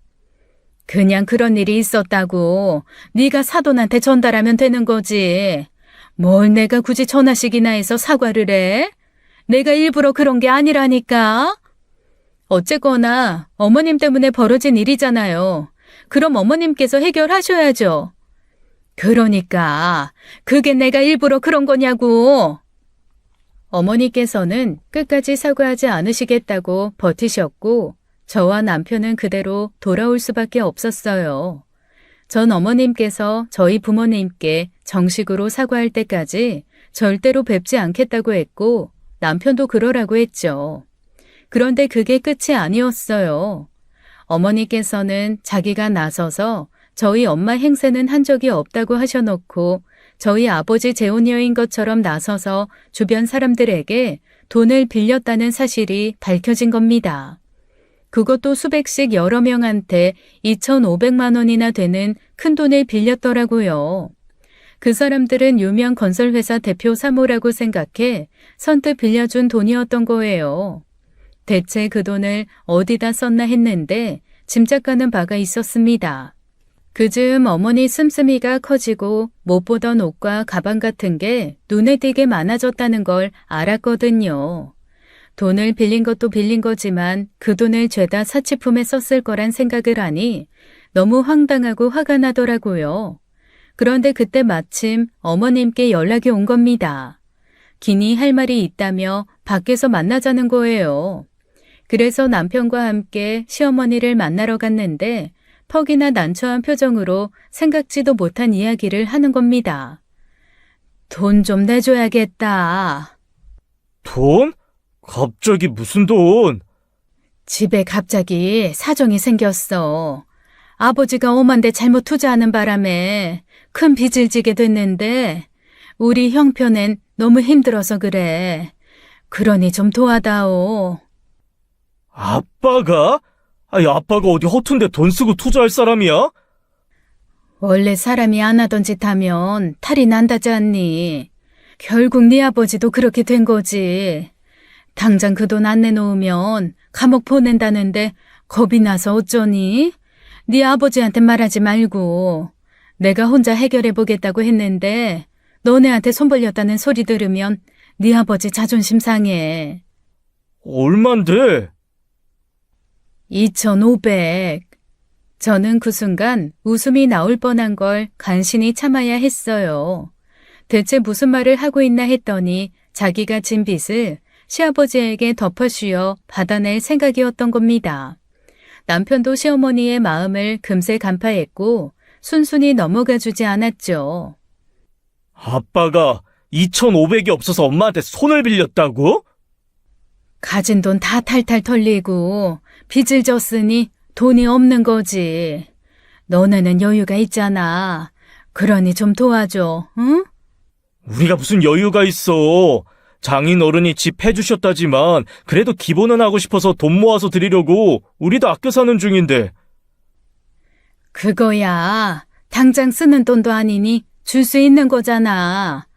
그냥 그런 일이 있었다고 네가 사돈한테 전달하면 되는 거지. 뭘 내가 굳이 전화식이나 해서 사과를 해? 내가 일부러 그런 게 아니라니까. 어쨌거나 어머님 때문에 벌어진 일이잖아요. 그럼 어머님께서 해결하셔야죠. 그러니까 그게 내가 일부러 그런 거냐고. 어머니께서는 끝까지 사과하지 않으시겠다고 버티셨고 저와 남편은 그대로 돌아올 수밖에 없었어요. 전 어머님께서 저희 부모님께 정식으로 사과할 때까지 절대로 뵙지 않겠다고 했고 남편도 그러라고 했죠. 그런데 그게 끝이 아니었어요. 어머니께서는 자기가 나서서 저희 엄마 행세는 한 적이 없다고 하셔놓고 저희 아버지 재혼녀인 것처럼 나서서 주변 사람들에게 돈을 빌렸다는 사실이 밝혀진 겁니다. 그것도 수백씩 여러 명한테 2,500만 원이나 되는 큰 돈을 빌렸더라고요. 그 사람들은 유명 건설회사 대표 사모라고 생각해 선뜻 빌려준 돈이었던 거예요. 대체 그 돈을 어디다 썼나 했는데 짐작가는 바가 있었습니다. 그즈음 어머니 씀씀이가 커지고 못 보던 옷과 가방 같은 게 눈에 띄게 많아졌다는 걸 알았거든요. 돈을 빌린 것도 빌린 거지만 그 돈을 죄다 사치품에 썼을 거란 생각을 하니 너무 황당하고 화가 나더라고요. 그런데 그때 마침 어머님께 연락이 온 겁니다. 기니 할 말이 있다며 밖에서 만나자는 거예요. 그래서 남편과 함께 시어머니를 만나러 갔는데 퍽이나 난처한 표정으로 생각지도 못한 이야기를 하는 겁니다. 돈 좀 내줘야겠다. 돈? 갑자기 무슨 돈? 집에 갑자기 사정이 생겼어. 아버지가 엄한데 잘못 투자하는 바람에 큰 빚을 지게 됐는데 우리 형편엔 너무 힘들어서 그래. 그러니 좀 도와다오. 아빠가? 아니, 아빠가 어디 허튼데 돈 쓰고 투자할 사람이야? 원래 사람이 안 하던 짓 하면 탈이 난다지 않니? 결국 네 아버지도 그렇게 된 거지. 당장 그 돈 안 내놓으면 감옥 보낸다는데 겁이 나서 어쩌니? 네 아버지한테 말하지 말고. 내가 혼자 해결해 보겠다고 했는데 너네한테 손 벌렸다는 소리 들으면 네 아버지 자존심 상해. 얼만데? 2,500. 저는 그 순간 웃음이 나올 뻔한 걸 간신히 참아야 했어요. 대체 무슨 말을 하고 있나 했더니 자기가 진 빚을 시아버지에게 덮어씌워 받아낼 생각이었던 겁니다. 남편도 시어머니의 마음을 금세 간파했고 순순히 넘어가 주지 않았죠. 아빠가 2,500이 없어서 엄마한테 손을 빌렸다고? 가진 돈 다 탈탈 털리고 빚을 졌으니 돈이 없는 거지. 너네는 여유가 있잖아. 그러니 좀 도와줘, 응? 우리가 무슨 여유가 있어. 장인 어른이 집 해주셨다지만 그래도 기본은 하고 싶어서 돈 모아서 드리려고 우리도 아껴 사는 중인데. 그거야. 당장 쓰는 돈도 아니니 줄 수 있는 거잖아.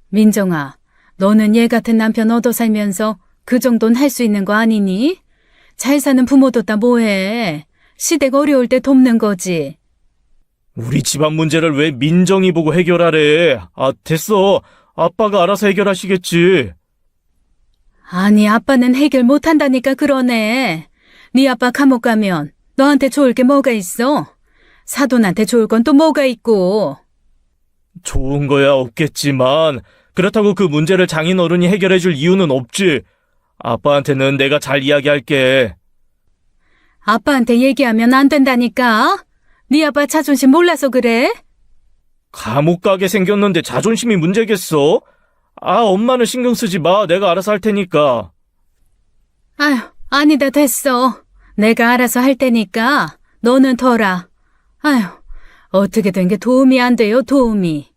민정아, 너는 얘 같은 남편 얻어 살면서 그 정도는 할 수 있는 거 아니니? 잘 사는 부모 뒀다 뭐해. 시대가 어려울 때 돕는 거지. 우리 집안 문제를 왜 민정이 보고 해결하래. 아, 됐어. 아빠가 알아서 해결하시겠지. 아니, 아빠는 해결 못한다니까 그러네. 네 아빠 감옥 가면 너한테 좋을 게 뭐가 있어? 사돈한테 좋을 건 또 뭐가 있고. 좋은 거야 없겠지만 그렇다고 그 문제를 장인 어른이 해결해 줄 이유는 없지. 아빠한테는 내가 잘 이야기할게. 아빠한테 얘기하면 안 된다니까. 네 아빠 자존심 몰라서 그래? 감옥 가게 생겼는데 자존심이 문제겠어? 아, 엄마는 신경 쓰지 마. 내가 알아서 할 테니까. 아휴, 아니다 됐어. 내가 알아서 할 테니까 너는 둬라. 아휴, 어떻게 된 게 도움이 안 돼요, 도움이.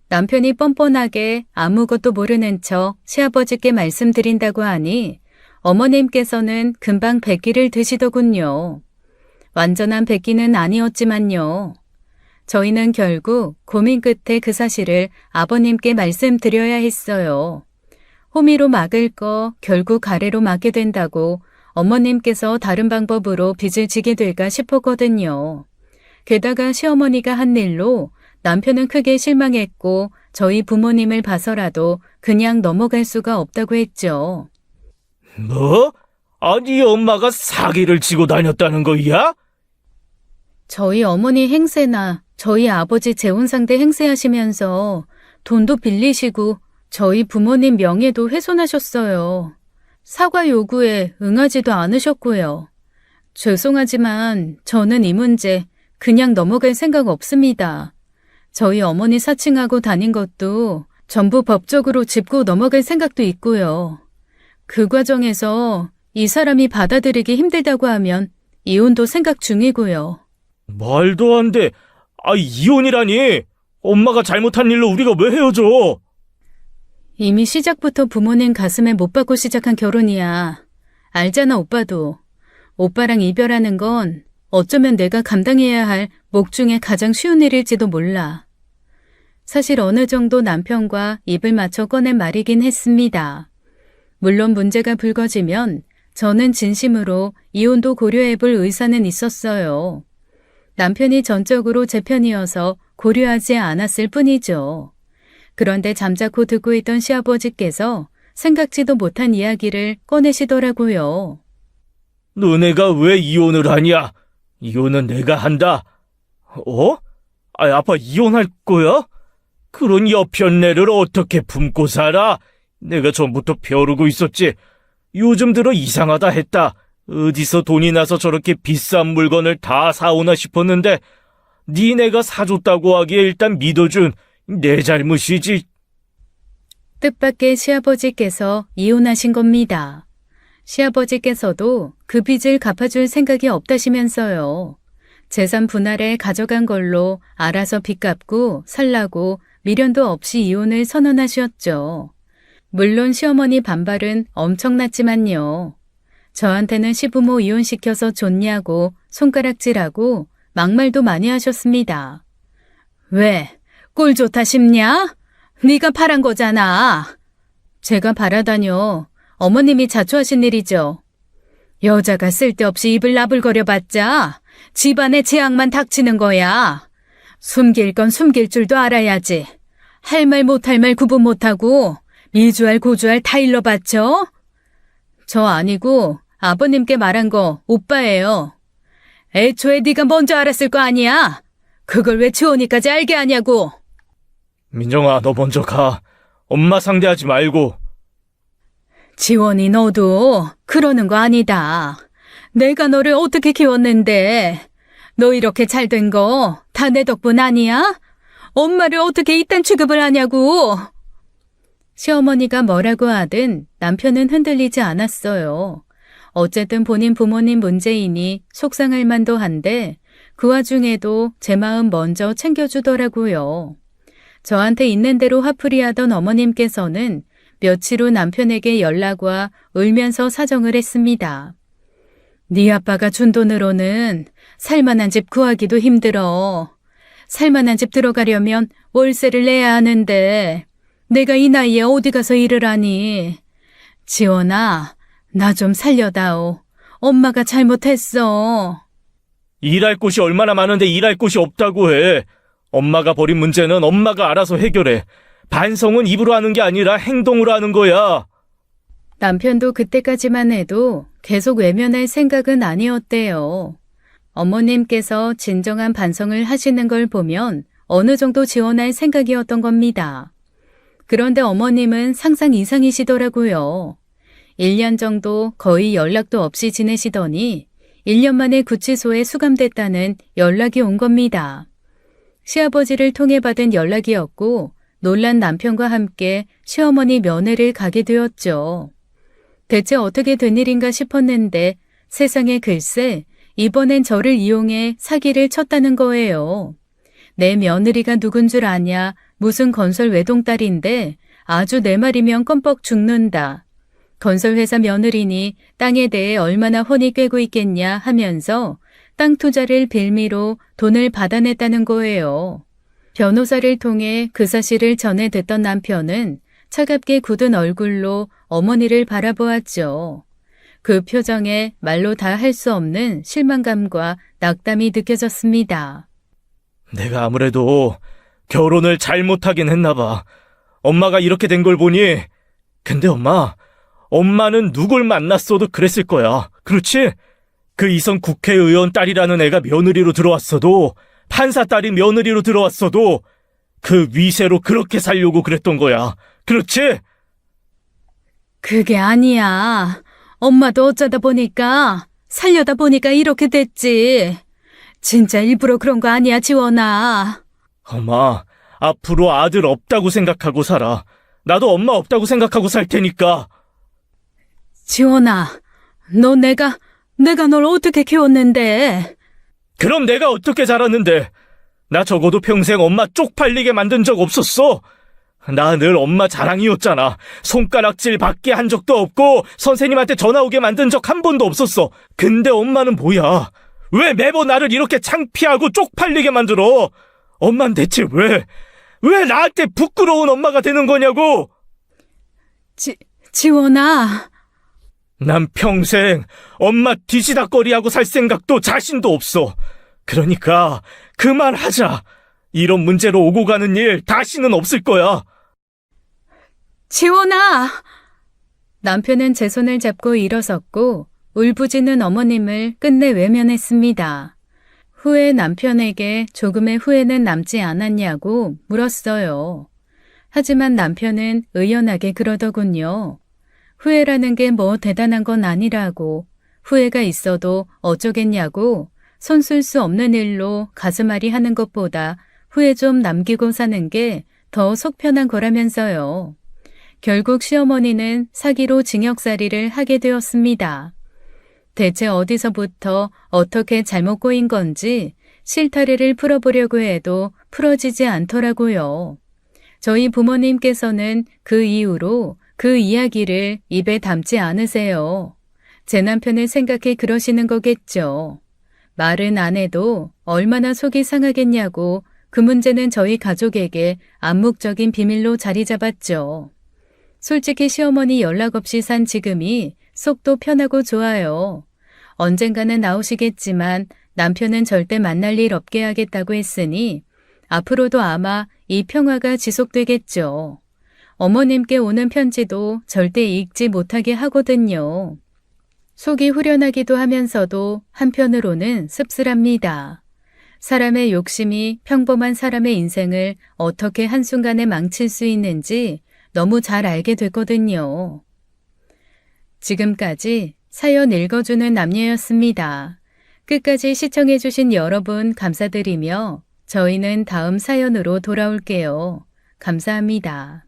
남편이 뻔뻔하게 아무것도 모르는 척 시아버지께 말씀드린다고 하니 어머님께서는 금방 백기를 드시더군요. 완전한 백기는 아니었지만요. 저희는 결국 고민 끝에 그 사실을 아버님께 말씀드려야 했어요. 호미로 막을 거 결국 가래로 막게 된다고 어머님께서 다른 방법으로 빚을 지게 될까 싶었거든요. 게다가 시어머니가 한 일로 남편은 크게 실망했고 저희 부모님을 봐서라도 그냥 넘어갈 수가 없다고 했죠. 뭐? 아니, 엄마가 사기를 치고 다녔다는 거야? 저희 어머니 행세나 저희 아버지 재혼상대 행세하시면서 돈도 빌리시고 저희 부모님 명예도 훼손하셨어요. 사과 요구에 응하지도 않으셨고요. 죄송하지만 저는 이 문제 그냥 넘어갈 생각 없습니다. 저희 어머니 사칭하고 다닌 것도 전부 법적으로 짚고 넘어갈 생각도 있고요. 그 과정에서 이 사람이 받아들이기 힘들다고 하면 이혼도 생각 중이고요. 말도 안 돼. 이혼이라니. 엄마가 잘못한 일로 우리가 왜 헤어져? 이미 시작부터 부모님 가슴에 못 박고 시작한 결혼이야. 알잖아, 오빠도. 오빠랑 이별하는 건 어쩌면 내가 감당해야 할 목 중에 가장 쉬운 일일지도 몰라. 사실 어느 정도 남편과 입을 맞춰 꺼낸 말이긴 했습니다. 물론 문제가 불거지면 저는 진심으로 이혼도 고려해볼 의사는 있었어요. 남편이 전적으로 제 편이어서 고려하지 않았을 뿐이죠. 그런데 잠자코 듣고 있던 시아버지께서 생각지도 못한 이야기를 꺼내시더라고요. 너네가 왜 이혼을 하냐? 이혼은 내가 한다. 어? 아빠 이혼할 거야? 그런 여편네를 어떻게 품고 살아? 내가 전부터 벼르고 있었지. 요즘 들어 이상하다 했다. 어디서 돈이 나서 저렇게 비싼 물건을 다 사오나 싶었는데 니네가 사줬다고 하기에 일단 믿어준 내 잘못이지. 뜻밖의 시아버지께서 이혼하신 겁니다. 시아버지께서도 그 빚을 갚아줄 생각이 없다시면서요. 재산 분할에 가져간 걸로 알아서 빚 갚고 살라고 미련도 없이 이혼을 선언하셨죠. 물론 시어머니 반발은 엄청났지만요. 저한테는 시부모 이혼시켜서 좋냐고 손가락질하고 막말도 많이 하셨습니다. 왜? 꼴 좋다 싶냐? 네가 바란 거잖아. 제가 바라다뇨. 어머님이 자초하신 일이죠. 여자가 쓸데없이 입을 나불거려봤자 집안의 재앙만 닥치는 거야. 숨길 건 숨길 줄도 알아야지. 할 말 못할 말 구분 못하고 이주할 고주할 다 일러바쳐? 저 아니고 아버님께 말한 거 오빠예요. 애초에 네가 먼저 알았을 거 아니야. 그걸 왜 지원이까지 알게 하냐고. 민정아, 너 먼저 가. 엄마 상대하지 말고. 지원이 너도 그러는 거 아니다. 내가 너를 어떻게 키웠는데. 너 이렇게 잘 된 거 다 내 덕분 아니야? 엄마를 어떻게 이딴 취급을 하냐고. 시어머니가 뭐라고 하든 남편은 흔들리지 않았어요. 어쨌든 본인 부모님 문제이니 속상할 만도 한데 그 와중에도 제 마음 먼저 챙겨주더라고요. 저한테 있는 대로 화풀이하던 어머님께서는 며칠 후 남편에게 연락 와 울면서 사정을 했습니다. 네 아빠가 준 돈으로는 살만한 집 구하기도 힘들어. 살만한 집 들어가려면 월세를 내야 하는데 내가 이 나이에 어디 가서 일을 하니. 지원아, 나 좀 살려다오. 엄마가 잘못했어. 일할 곳이 얼마나 많은데 일할 곳이 없다고 해. 엄마가 벌인 문제는 엄마가 알아서 해결해. 반성은 입으로 하는 게 아니라 행동으로 하는 거야. 남편도 그때까지만 해도 계속 외면할 생각은 아니었대요. 어머님께서 진정한 반성을 하시는 걸 보면 어느 정도 지원할 생각이었던 겁니다. 그런데 어머님은 상상 이상이시더라고요. 1년 정도 거의 연락도 없이 지내시더니 1년 만에 구치소에 수감됐다는 연락이 온 겁니다. 시아버지를 통해 받은 연락이었고 놀란 남편과 함께 시어머니 면회를 가게 되었죠. 대체 어떻게 된 일인가 싶었는데 세상에 글쎄 이번엔 저를 이용해 사기를 쳤다는 거예요. 내 며느리가 누군 줄 아냐, 무슨 건설 외동딸인데 아주 내 말이면 껌뻑 죽는다. 건설회사 며느리니 땅에 대해 얼마나 훤히 꿰고 있겠냐 하면서 땅 투자를 빌미로 돈을 받아냈다는 거예요. 변호사를 통해 그 사실을 전해 듣던 남편은 차갑게 굳은 얼굴로 어머니를 바라보았죠. 그 표정에 말로 다 할 수 없는 실망감과 낙담이 느껴졌습니다. 내가 아무래도 결혼을 잘못하긴 했나 봐. 엄마가 이렇게 된 걸 보니. 근데 엄마는 누굴 만났어도 그랬을 거야. 그렇지? 그 이성 국회의원 딸이라는 애가 며느리로 들어왔어도, 판사 딸이 며느리로 들어왔어도 그 위세로 그렇게 살려고 그랬던 거야. 그렇지? 그게 아니야. 엄마도 어쩌다 보니까, 살려다 보니까 이렇게 됐지. 진짜 일부러 그런 거 아니야, 지원아. 엄마, 앞으로 아들 없다고 생각하고 살아. 나도 엄마 없다고 생각하고 살 테니까. 지원아, 너 내가 널 어떻게 키웠는데? 그럼 내가 어떻게 자랐는데? 나 적어도 평생 엄마 쪽팔리게 만든 적 없었어. 나 늘 엄마 자랑이었잖아. 손가락질 받게 한 적도 없고 선생님한테 전화 오게 만든 적 한 번도 없었어. 근데 엄마는 뭐야? 왜 매번 나를 이렇게 창피하고 쪽팔리게 만들어? 엄만 대체 왜 나한테 부끄러운 엄마가 되는 거냐고? 지원아. 난 평생 엄마 뒤지다꺼리하고 살 생각도 자신도 없어. 그러니까 그만하자. 이런 문제로 오고 가는 일 다시는 없을 거야. 지원아! 남편은 제 손을 잡고 일어섰고 울부짖는 어머님을 끝내 외면했습니다. 후에 남편에게 조금의 후회는 남지 않았냐고 물었어요. 하지만 남편은 의연하게 그러더군요. 후회라는 게 뭐 대단한 건 아니라고, 후회가 있어도 어쩌겠냐고, 손 쓸 수 없는 일로 가슴앓이 하는 것보다 후회 좀 남기고 사는 게 더 속 편한 거라면서요. 결국 시어머니는 사기로 징역살이를 하게 되었습니다. 대체 어디서부터 어떻게 잘못 꼬인 건지 실타래를 풀어보려고 해도 풀어지지 않더라고요. 저희 부모님께서는 그 이후로 그 이야기를 입에 담지 않으세요. 제 남편을 생각해 그러시는 거겠죠. 말은 안 해도 얼마나 속이 상하겠냐고 그 문제는 저희 가족에게 암묵적인 비밀로 자리 잡았죠. 솔직히 시어머니 연락 없이 산 지금이 속도 편하고 좋아요. 언젠가는 나오시겠지만 남편은 절대 만날 일 없게 하겠다고 했으니 앞으로도 아마 이 평화가 지속되겠죠. 어머님께 오는 편지도 절대 읽지 못하게 하거든요. 속이 후련하기도 하면서도 한편으로는 씁쓸합니다. 사람의 욕심이 평범한 사람의 인생을 어떻게 한순간에 망칠 수 있는지 너무 잘 알게 됐거든요. 지금까지 사연 읽어주는 남녀였습니다. 끝까지 시청해주신 여러분 감사드리며 저희는 다음 사연으로 돌아올게요. 감사합니다.